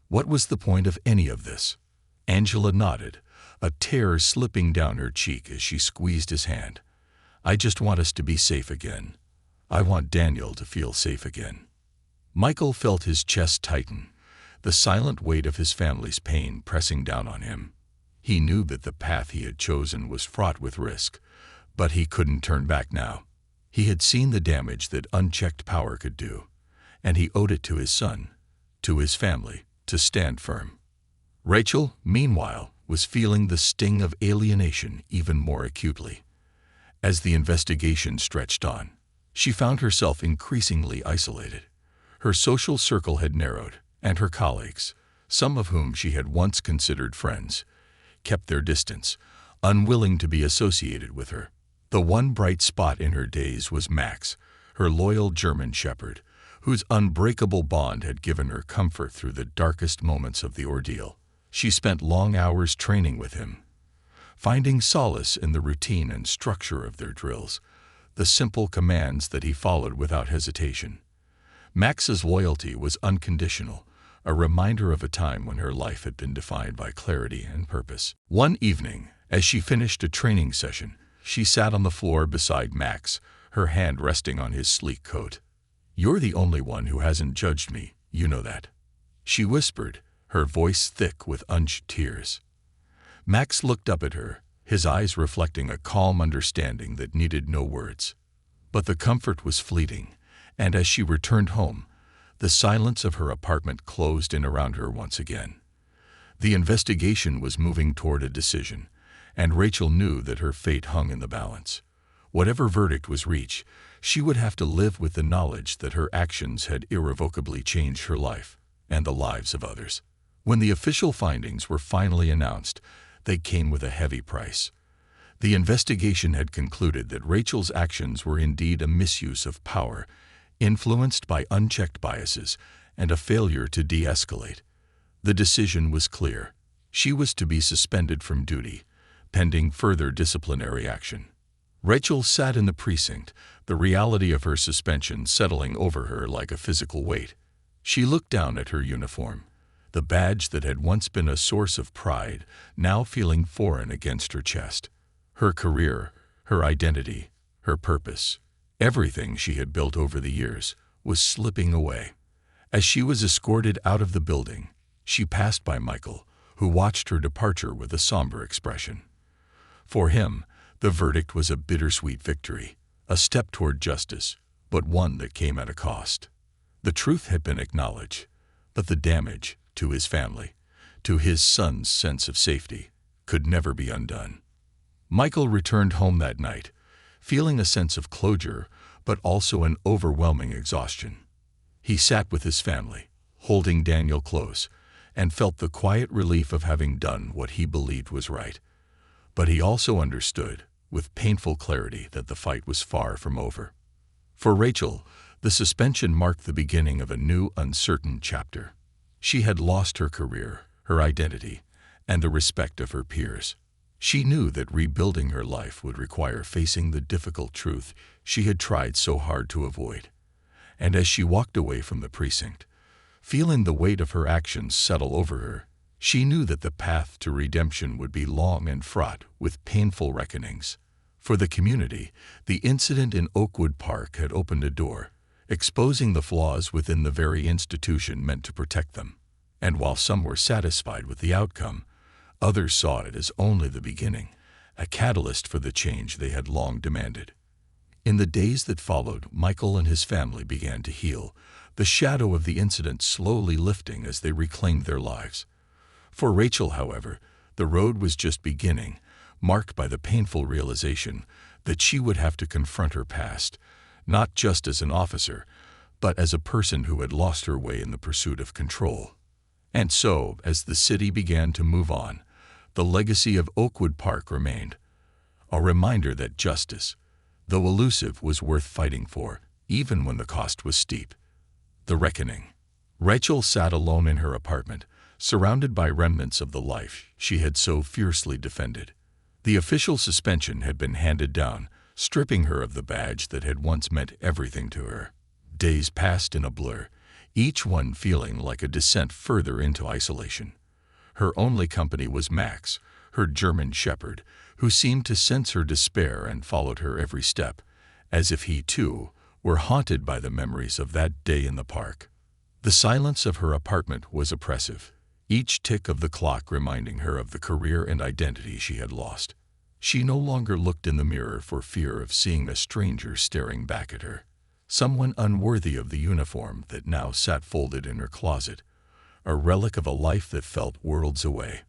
what was the point of any of this?" Angela nodded, a tear slipping down her cheek as she squeezed his hand. "I just want us to be safe again. I want Daniel to feel safe again." Michael felt his chest tighten, the silent weight of his family's pain pressing down on him. He knew that the path he had chosen was fraught with risk, but he couldn't turn back now. He had seen the damage that unchecked power could do, and he owed it to his son, to his family, to stand firm. Rachel, meanwhile, was feeling the sting of alienation even more acutely. As the investigation stretched on, she found herself increasingly isolated. Her social circle had narrowed, and her colleagues, some of whom she had once considered friends, kept their distance, unwilling to be associated with her. The one bright spot in her days was Max, her loyal German shepherd, whose unbreakable bond had given her comfort through the darkest moments of the ordeal. She spent long hours training with him, finding solace in the routine and structure of their drills, the simple commands that he followed without hesitation. Max's loyalty was unconditional, a reminder of a time when her life had been defined by clarity and purpose. One evening, as she finished a training session, she sat on the floor beside Max, her hand resting on his sleek coat. "You're the only one who hasn't judged me, you know that," she whispered, her voice thick with unshed tears. Max looked up at her, his eyes reflecting a calm understanding that needed no words. But the comfort was fleeting, and as she returned home, the silence of her apartment closed in around her once again. The investigation was moving toward a decision, and Rachel knew that her fate hung in the balance. Whatever verdict was reached, she would have to live with the knowledge that her actions had irrevocably changed her life and the lives of others. When the official findings were finally announced, they came with a heavy price. The investigation had concluded that Rachel's actions were indeed a misuse of power, influenced by unchecked biases, and a failure to de-escalate. The decision was clear. She was to be suspended from duty, pending further disciplinary action. Rachel sat in the precinct, the reality of her suspension settling over her like a physical weight. She looked down at her uniform, the badge that had once been a source of pride, now feeling foreign against her chest. Her career, her identity, her purpose, everything she had built over the years, was slipping away. As she was escorted out of the building, she passed by Michael, who watched her departure with a somber expression. For him, the verdict was a bittersweet victory, a step toward justice, but one that came at a cost. The truth had been acknowledged, but the damage to his family, to his son's sense of safety, could never be undone. Michael returned home that night, feeling a sense of closure, but also an overwhelming exhaustion. He sat with his family, holding Daniel close, and felt the quiet relief of having done what he believed was right. But he also understood, with painful clarity, that the fight was far from over. For Rachel, the suspension marked the beginning of a new, uncertain chapter. She had lost her career, her identity, and the respect of her peers. She knew that rebuilding her life would require facing the difficult truth she had tried so hard to avoid. And as she walked away from the precinct, feeling the weight of her actions settle over her, she knew that the path to redemption would be long and fraught with painful reckonings. For the community, the incident in Oakwood Park had opened a door, exposing the flaws within the very institution meant to protect them. And while some were satisfied with the outcome, others saw it as only the beginning, a catalyst for the change they had long demanded. In the days that followed, Michael and his family began to heal, the shadow of the incident slowly lifting as they reclaimed their lives. For Rachel, however, the road was just beginning, marked by the painful realization that she would have to confront her past, not just as an officer, but as a person who had lost her way in the pursuit of control. And so, as the city began to move on, the legacy of Oakwood Park remained, a reminder that justice, though elusive, was worth fighting for, even when the cost was steep. The reckoning. Rachel sat alone in her apartment, surrounded by remnants of the life she had so fiercely defended. The official suspension had been handed down, stripping her of the badge that had once meant everything to her. Days passed in a blur, each one feeling like a descent further into isolation. Her only company was Max, her German shepherd, who seemed to sense her despair and followed her every step, as if he, too, were haunted by the memories of that day in the park. The silence of her apartment was oppressive, each tick of the clock reminding her of the career and identity she had lost. She no longer looked in the mirror for fear of seeing a stranger staring back at her, someone unworthy of the uniform that now sat folded in her closet, a relic of a life that felt worlds away.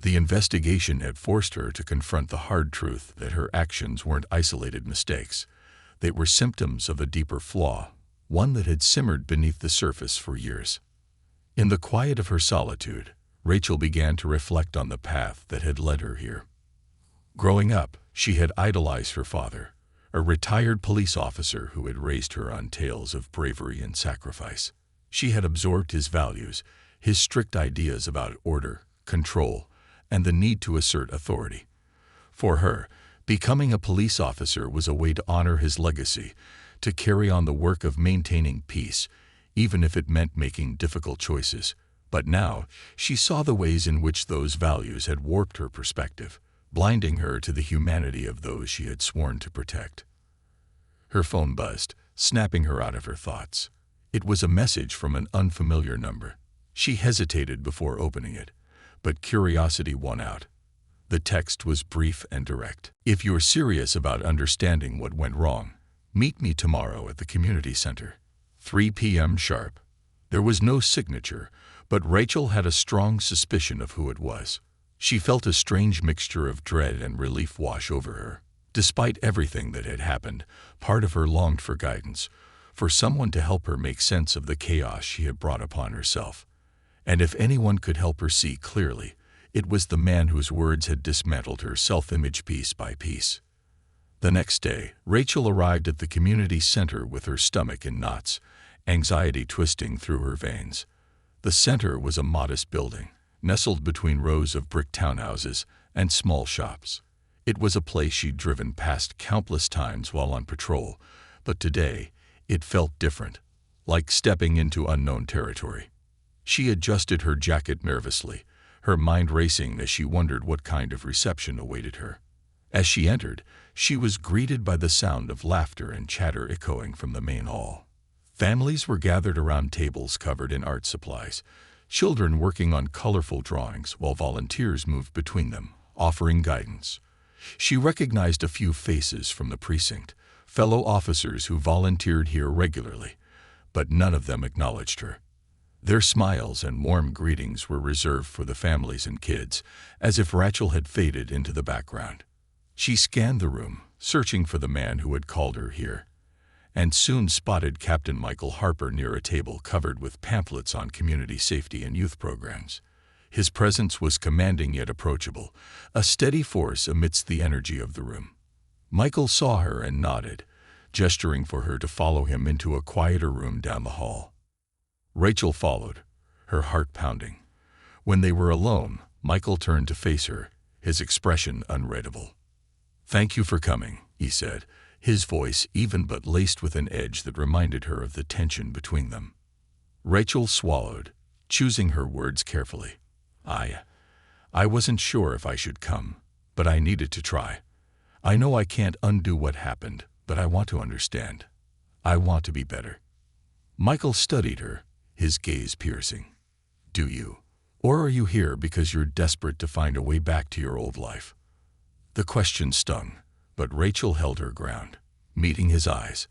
The investigation had forced her to confront the hard truth that her actions weren't isolated mistakes. They were symptoms of a deeper flaw, one that had simmered beneath the surface for years. In the quiet of her solitude, Rachel began to reflect on the path that had led her here. Growing up, she had idolized her father, a retired police officer who had raised her on tales of bravery and sacrifice. She had absorbed his values, his strict ideas about order, control, and the need to assert authority. For her, becoming a police officer was a way to honor his legacy, to carry on the work of maintaining peace, even if it meant making difficult choices. But now, she saw the ways in which those values had warped her perspective, blinding her to the humanity of those she had sworn to protect. Her phone buzzed, snapping her out of her thoughts. It was a message from an unfamiliar number. She hesitated before opening it, but curiosity won out. The text was brief and direct. "If you're serious about understanding what went wrong, meet me tomorrow at the community center, 3 p.m. sharp." There was no signature, but Rachel had a strong suspicion of who it was. She felt a strange mixture of dread and relief wash over her. Despite everything that had happened, part of her longed for guidance, for someone to help her make sense of the chaos she had brought upon herself. And if anyone could help her see clearly, it was the man whose words had dismantled her self-image piece by piece. The next day, Rachel arrived at the community center with her stomach in knots, anxiety twisting through her veins. The center was a modest building, nestled between rows of brick townhouses and small shops. It was a place she'd driven past countless times while on patrol, but today it felt different, like stepping into unknown territory. She adjusted her jacket nervously, her mind racing as she wondered what kind of reception awaited her. As she entered, she was greeted by the sound of laughter and chatter echoing from the main hall. Families were gathered around tables covered in art supplies, children working on colorful drawings while volunteers moved between them, offering guidance. She recognized a few faces from the precinct, fellow officers who volunteered here regularly, but none of them acknowledged her. Their smiles and warm greetings were reserved for the families and kids, as if Rachel had faded into the background. She scanned the room, searching for the man who had called her here, and soon spotted Captain Michael Harper near a table covered with pamphlets on community safety and youth programs. His presence was commanding yet approachable, a steady force amidst the energy of the room. Michael saw her and nodded, gesturing for her to follow him into a quieter room down the hall. Rachel followed, her heart pounding. When they were alone, Michael turned to face her, his expression unreadable. "Thank you for coming," he said, his voice even but laced with an edge that reminded her of the tension between them. Rachel swallowed, choosing her words carefully. I wasn't sure if I should come, but I needed to try. I know I can't undo what happened, but I want to understand. I want to be better." Michael studied her, his gaze piercing. "Do you? Or are you here because you're desperate to find a way back to your old life?" The question stung, but Rachel held her ground, meeting his eyes.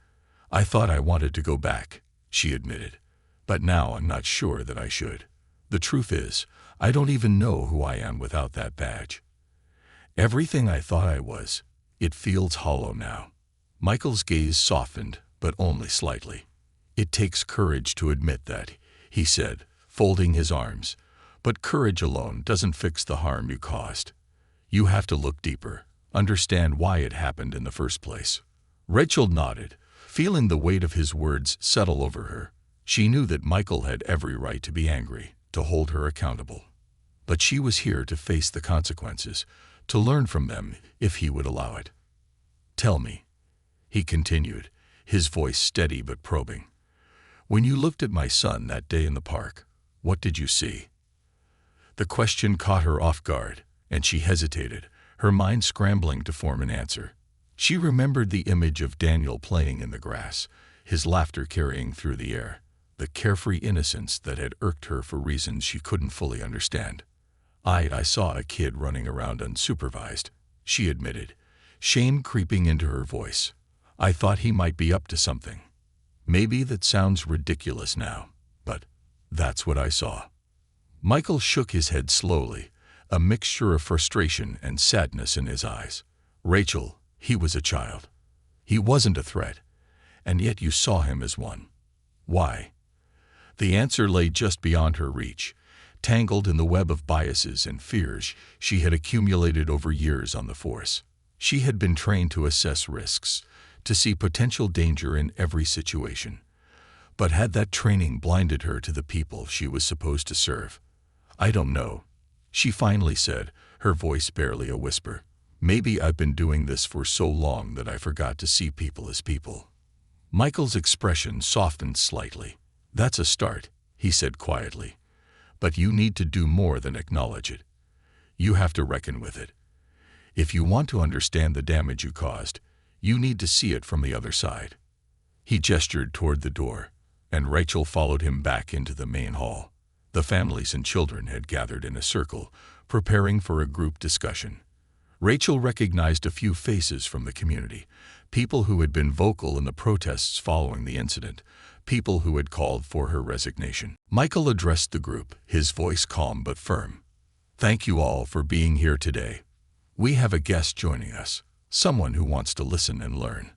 "I thought I wanted to go back," she admitted, "but now I'm not sure that I should. The truth is, I don't even know who I am without that badge." Everything I thought I was. It feels hollow now. Michael's gaze softened, but only slightly. It takes courage to admit that, he said, folding his arms. But courage alone doesn't fix the harm you caused. You have to look deeper, understand why it happened in the first place. Rachel nodded, feeling the weight of his words settle over her. She knew that Michael had every right to be angry, to hold her accountable. But she was here to face the consequences, to learn from them if he would allow it. Tell me, he continued, his voice steady but probing. When you looked at my son that day in the park, what did you see? The question caught her off guard, and she hesitated, her mind scrambling to form an answer. She remembered the image of Daniel playing in the grass, his laughter carrying through the air, the carefree innocence that had irked her for reasons she couldn't fully understand. I saw a kid running around unsupervised, she admitted, shame creeping into her voice. I thought he might be up to something. Maybe that sounds ridiculous now, but that's what I saw. Michael shook his head slowly, a mixture of frustration and sadness in his eyes. Rachel, he was a child. He wasn't a threat, and yet you saw him as one. Why? The answer lay just beyond her reach, tangled in the web of biases and fears she had accumulated over years on the force. She had been trained to assess risks, to see potential danger in every situation. But had that training blinded her to the people she was supposed to serve? I don't know, she finally said, her voice barely a whisper. Maybe I've been doing this for so long that I forgot to see people as people. Michael's expression softened slightly. That's a start, he said quietly. But you need to do more than acknowledge it. You have to reckon with it. If you want to understand the damage you caused, you need to see it from the other side. He gestured toward the door, and Rachel followed him back into the main hall. The families and children had gathered in a circle, preparing for a group discussion. Rachel recognized a few faces from the community, people who had been vocal in the protests following the incident, people who had called for her resignation. Michael addressed the group, his voice calm but firm. Thank you all for being here today. We have a guest joining us, someone who wants to listen and learn.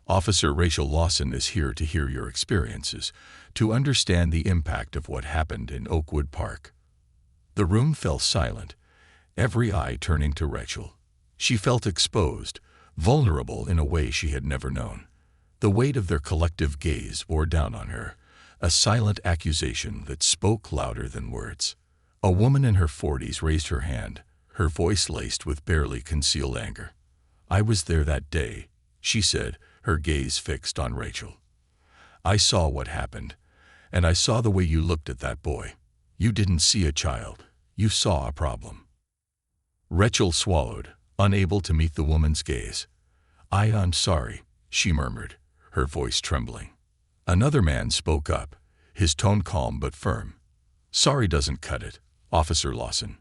Officer Rachel Lawson is here to hear your experiences, to understand the impact of what happened in Oakwood Park. The room fell silent, every eye turning to Rachel. She felt exposed, vulnerable in a way she had never known. The weight of their collective gaze bore down on her, a silent accusation that spoke louder than words. A woman in her 40s raised her hand, her voice laced with barely concealed anger. I was there that day, she said, her gaze fixed on Rachel. I saw what happened, and I saw the way you looked at that boy. You didn't see a child, you saw a problem. Rachel swallowed, unable to meet the woman's gaze. I'm sorry, she murmured, her voice trembling. Another man spoke up, his tone calm but firm. Sorry doesn't cut it, Officer Lawson.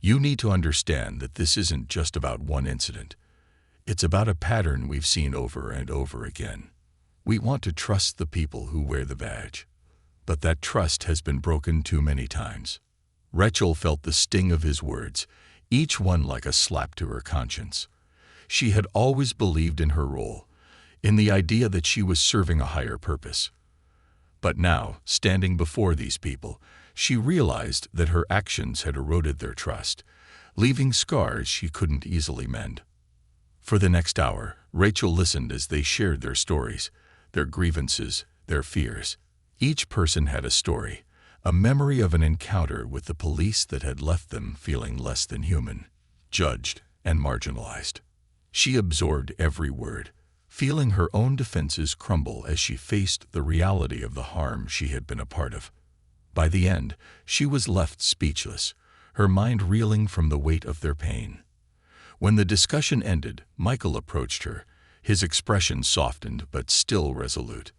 You need to understand that this isn't just about one incident. It's about a pattern we've seen over and over again. We want to trust the people who wear the badge. But that trust has been broken too many times. Rachel felt the sting of his words, each one like a slap to her conscience. She had always believed in her role, in the idea that she was serving a higher purpose. But now, standing before these people, she realized that her actions had eroded their trust, leaving scars she couldn't easily mend. For the next hour, Rachel listened as they shared their stories, their grievances, their fears. Each person had a story, a memory of an encounter with the police that had left them feeling less than human, judged, and marginalized. She absorbed every word, feeling her own defenses crumble as she faced the reality of the harm she had been a part of. By the end, she was left speechless, her mind reeling from the weight of their pain. When the discussion ended, Michael approached her, his expression softened but still resolute.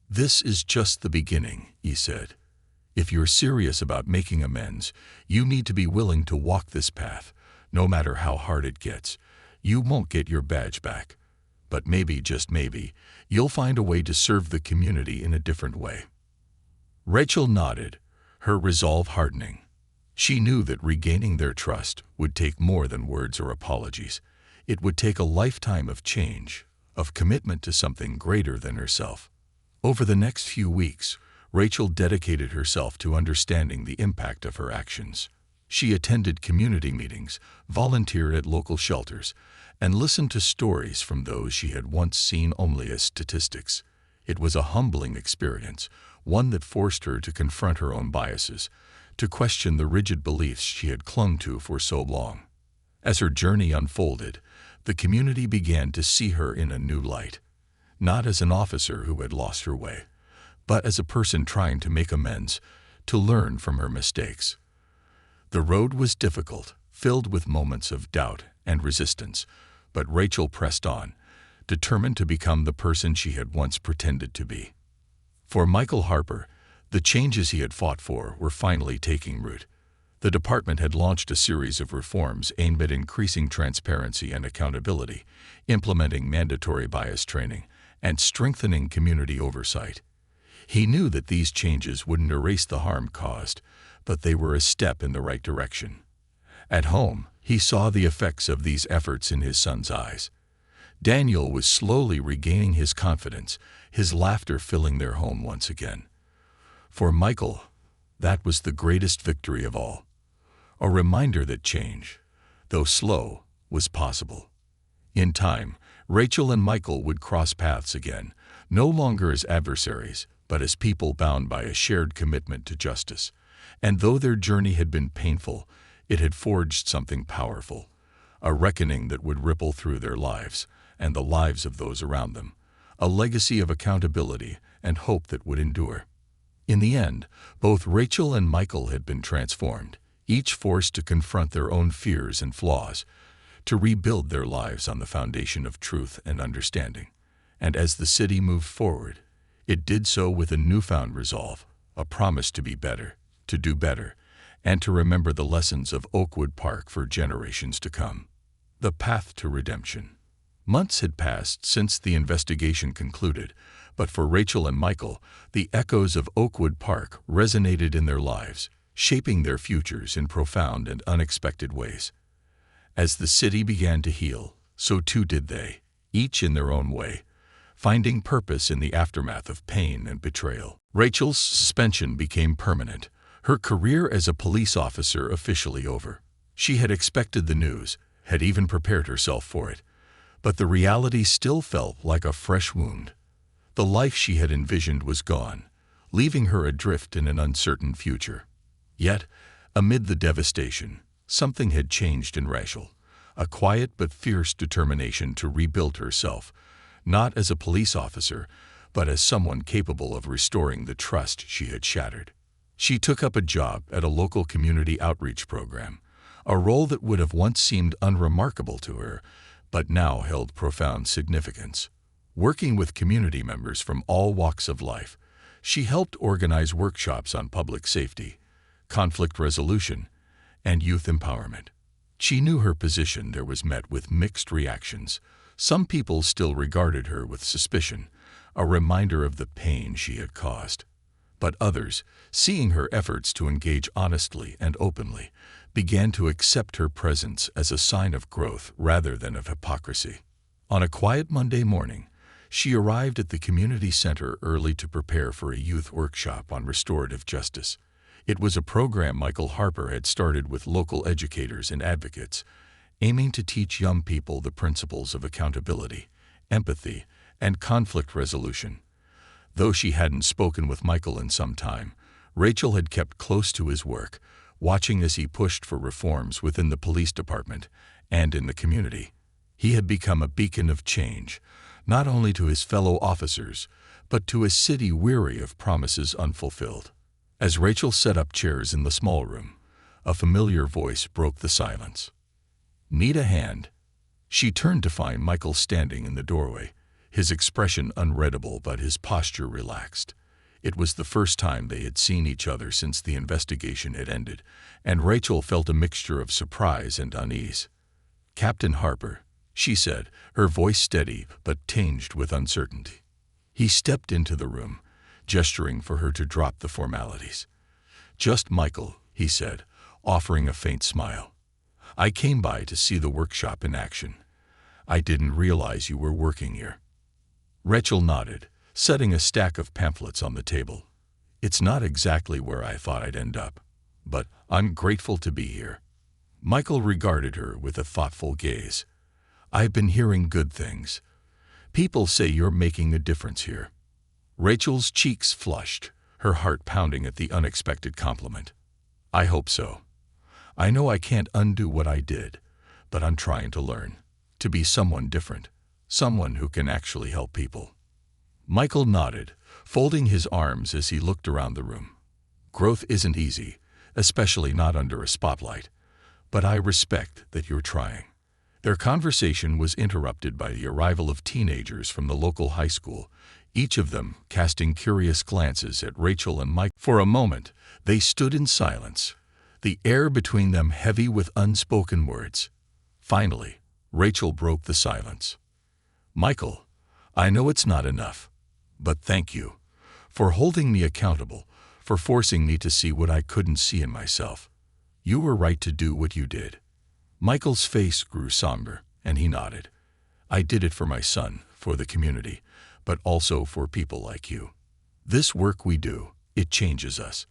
This is just the beginning, he said. If you're serious about making amends, you need to be willing to walk this path, no matter how hard it gets. You won't get your badge back, but maybe, just maybe, you'll find a way to serve the community in a different way. Rachel nodded, her resolve hardening. She knew that regaining their trust would take more than words or apologies. It would take a lifetime of change, of commitment to something greater than herself. Over the next few weeks, Rachel dedicated herself to understanding the impact of her actions. She attended community meetings, volunteered at local shelters, and listened to stories from those she had once seen only as statistics. It was a humbling experience, one that forced her to confront her own biases, to question the rigid beliefs she had clung to for so long. As her journey unfolded, the community began to see her in a new light, not as an officer who had lost her way, but as a person trying to make amends, to learn from her mistakes. The road was difficult, filled with moments of doubt and resistance, but Rachel pressed on, determined to become the person she had once pretended to be. For Michael Harper, the changes he had fought for were finally taking root. The department had launched a series of reforms aimed at increasing transparency and accountability, implementing mandatory bias training, and strengthening community oversight. He knew that these changes wouldn't erase the harm caused, but they were a step in the right direction. At home, he saw the effects of these efforts in his son's eyes. Daniel was slowly regaining his confidence, his laughter filling their home once again. For Michael, that was the greatest victory of all. A reminder that change, though slow, was possible. In time, Rachel and Michael would cross paths again, no longer as adversaries, but as people bound by a shared commitment to justice. And though their journey had been painful, it had forged something powerful, a reckoning that would ripple through their lives and the lives of those around them, a legacy of accountability and hope that would endure. In the end, both Rachel and Michael had been transformed, each forced to confront their own fears and flaws, to rebuild their lives on the foundation of truth and understanding. And as the city moved forward, it did so with a newfound resolve, a promise to be better, to do better, and to remember the lessons of Oakwood Park for generations to come. The path to redemption. Months had passed since the investigation concluded, but for Rachel and Michael, the echoes of Oakwood Park resonated in their lives, shaping their futures in profound and unexpected ways. As the city began to heal, so too did they, each in their own way, finding purpose in the aftermath of pain and betrayal. Rachel's suspension became permanent, her career as a police officer officially over. She had expected the news, had even prepared herself for it, but the reality still felt like a fresh wound. The life she had envisioned was gone, leaving her adrift in an uncertain future. Yet, amid the devastation, something had changed in Rachel, a quiet but fierce determination to rebuild herself, not as a police officer, but as someone capable of restoring the trust she had shattered. She took up a job at a local community outreach program, a role that would have once seemed unremarkable to her, but now held profound significance. Working with community members from all walks of life, she helped organize workshops on public safety, conflict resolution, and youth empowerment. She knew her position there was met with mixed reactions. Some people still regarded her with suspicion, a reminder of the pain she had caused. But others, seeing her efforts to engage honestly and openly, began to accept her presence as a sign of growth rather than of hypocrisy. On a quiet Monday morning, she arrived at the community center early to prepare for a youth workshop on restorative justice. It was a program Michael Harper had started with local educators and advocates, aiming to teach young people the principles of accountability, empathy, and conflict resolution. Though she hadn't spoken with Michael in some time, Rachel had kept close to his work, watching as he pushed for reforms within the police department and in the community. He had become a beacon of change, not only to his fellow officers, but to a city weary of promises unfulfilled. As Rachel set up chairs in the small room, a familiar voice broke the silence. "Need a hand?" She turned to find Michael standing in the doorway, his expression unreadable but his posture relaxed. It was the first time they had seen each other since the investigation had ended, and Rachel felt a mixture of surprise and unease. "Captain Harper," she said, her voice steady but tinged with uncertainty. He stepped into the room, gesturing for her to drop the formalities. "Just Michael," he said, offering a faint smile. "I came by to see the workshop in action. I didn't realize you were working here." Rachel nodded, setting a stack of pamphlets on the table. "It's not exactly where I thought I'd end up, but I'm grateful to be here." Michael regarded her with a thoughtful gaze. "I've been hearing good things. People say you're making a difference here." Rachel's cheeks flushed, her heart pounding at the unexpected compliment. "I hope so. I know I can't undo what I did, but I'm trying to learn, to be someone different, someone who can actually help people." Michael nodded, folding his arms as he looked around the room. "Growth isn't easy, especially not under a spotlight, but I respect that you're trying." Their conversation was interrupted by the arrival of teenagers from the local high school, each of them casting curious glances at Rachel and Mike. For a moment, they stood in silence, the air between them heavy with unspoken words. Finally, Rachel broke the silence. "Michael, I know it's not enough, but thank you for holding me accountable, for forcing me to see what I couldn't see in myself. You were right to do what you did." Michael's face grew somber, and he nodded. "I did it for my son, for the community, but also for people like you. This work we do, it changes us.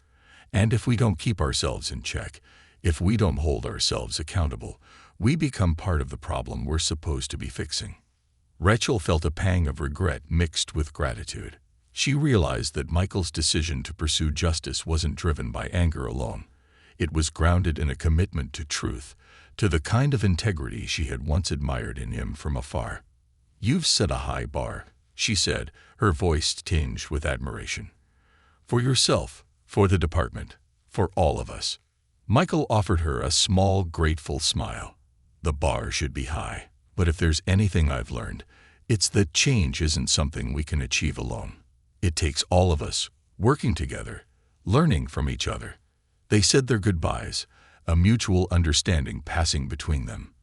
And if we don't keep ourselves in check, if we don't hold ourselves accountable, we become part of the problem we're supposed to be fixing." Rachel felt a pang of regret mixed with gratitude. She realized that Michael's decision to pursue justice wasn't driven by anger alone. It was grounded in a commitment to truth, to the kind of integrity she had once admired in him from afar. "You've set a high bar," she said, her voice tinged with admiration. "For yourself, for the department, for all of us." Michael offered her a small, grateful smile. "The bar should be high, but if there's anything I've learned, it's that change isn't something we can achieve alone. It takes all of us, working together, learning from each other." They said their goodbyes, a mutual understanding passing between them.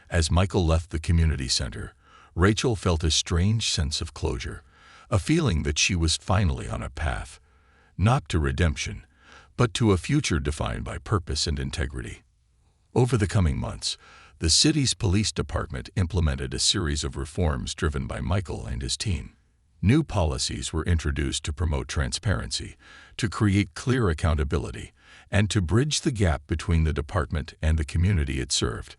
As Michael left the community center, Rachel felt a strange sense of closure, a feeling that she was finally on a path, not to redemption, but to a future defined by purpose and integrity. Over the coming months, the city's police department implemented a series of reforms driven by Michael and his team. New policies were introduced to promote transparency, to create clear accountability, and to bridge the gap between the department and the community it served.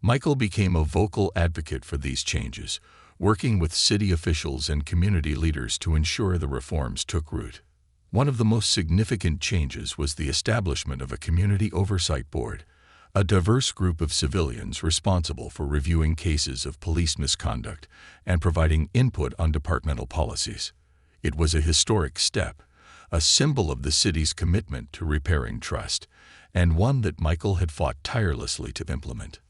Michael became a vocal advocate for these changes, working with city officials and community leaders to ensure the reforms took root. One of the most significant changes was the establishment of a community oversight board, a diverse group of civilians responsible for reviewing cases of police misconduct and providing input on departmental policies. It was a historic step, a symbol of the city's commitment to repairing trust, and one that Michael had fought tirelessly to implement.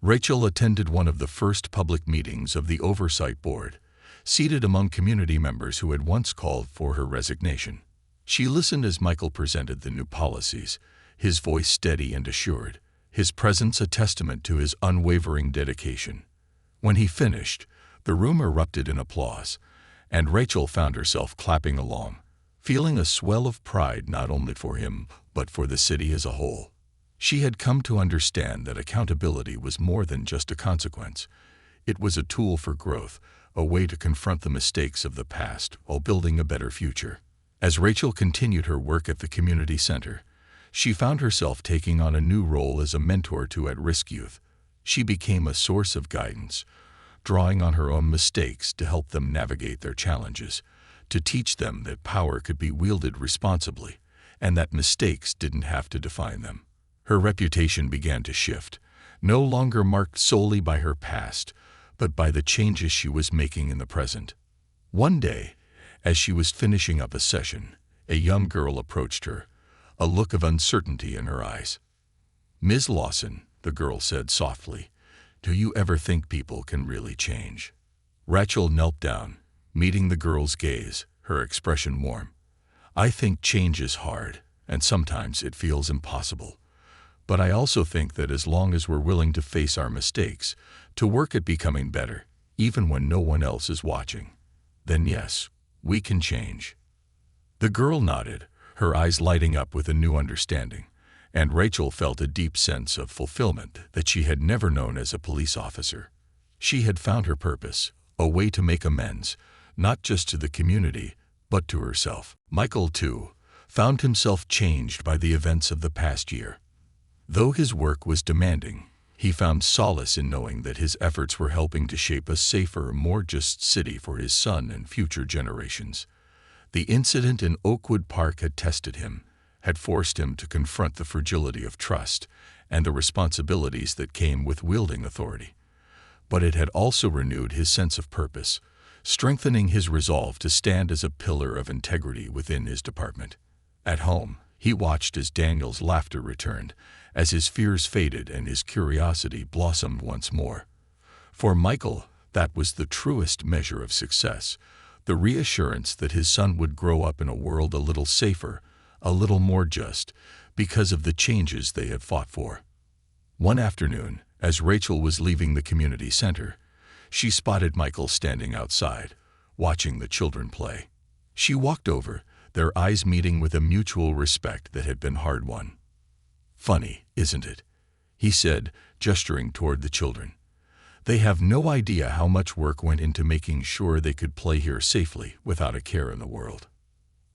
Rachel attended one of the first public meetings of the Oversight Board, seated among community members who had once called for her resignation. She listened as Michael presented the new policies, his voice steady and assured, his presence a testament to his unwavering dedication. When he finished, the room erupted in applause, and Rachel found herself clapping along, feeling a swell of pride not only for him, but for the city as a whole. She had come to understand that accountability was more than just a consequence. It was a tool for growth, a way to confront the mistakes of the past while building a better future. As Rachel continued her work at the community center, she found herself taking on a new role as a mentor to at-risk youth. She became a source of guidance, drawing on her own mistakes to help them navigate their challenges, to teach them that power could be wielded responsibly, and that mistakes didn't have to define them. Her reputation began to shift, no longer marked solely by her past, but by the changes she was making in the present. One day, as she was finishing up a session, a young girl approached her, a look of uncertainty in her eyes. "Ms. Lawson," the girl said softly, "do you ever think people can really change?" Rachel knelt down, meeting the girl's gaze, her expression warm. "I think change is hard, and sometimes it feels impossible. But I also think that as long as we're willing to face our mistakes, to work at becoming better, even when no one else is watching, then yes, we can change." The girl nodded, her eyes lighting up with a new understanding, and Rachel felt a deep sense of fulfillment that she had never known as a police officer. She had found her purpose, a way to make amends, not just to the community, but to herself. Michael, too, found himself changed by the events of the past year. Though his work was demanding, he found solace in knowing that his efforts were helping to shape a safer, more just city for his son and future generations. The incident in Oakwood Park had tested him, had forced him to confront the fragility of trust and the responsibilities that came with wielding authority. But it had also renewed his sense of purpose, strengthening his resolve to stand as a pillar of integrity within his department. At home, he watched as Daniel's laughter returned, as his fears faded and his curiosity blossomed once more. For Michael, that was the truest measure of success, the reassurance that his son would grow up in a world a little safer, a little more just, because of the changes they had fought for. One afternoon, as Rachel was leaving the community center, she spotted Michael standing outside, watching the children play. She walked over, their eyes meeting with a mutual respect that had been hard-won. "Funny, isn't it?" he said, gesturing toward the children. "They have no idea how much work went into making sure they could play here safely without a care in the world."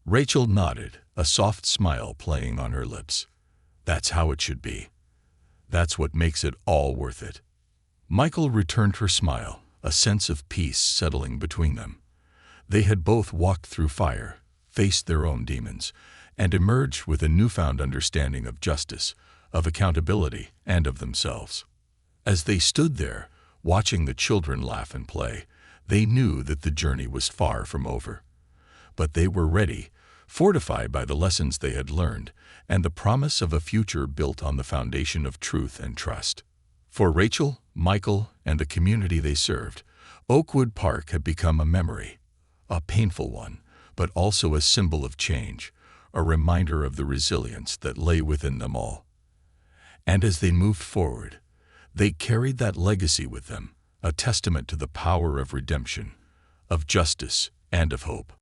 Rachel nodded, a soft smile playing on her lips. "That's how it should be. That's what makes it all worth it." Michael returned her smile, a sense of peace settling between them. They had both walked through fire, faced their own demons, and emerged with a newfound understanding of justice, of accountability, and of themselves. As they stood there, watching the children laugh and play, they knew that the journey was far from over. But they were ready, fortified by the lessons they had learned, and the promise of a future built on the foundation of truth and trust. For Rachel, Michael, and the community they served, Oakwood Park had become a memory, a painful one, but also a symbol of change, a reminder of the resilience that lay within them all. And as they moved forward, they carried that legacy with them, a testament to the power of redemption, of justice, and of hope.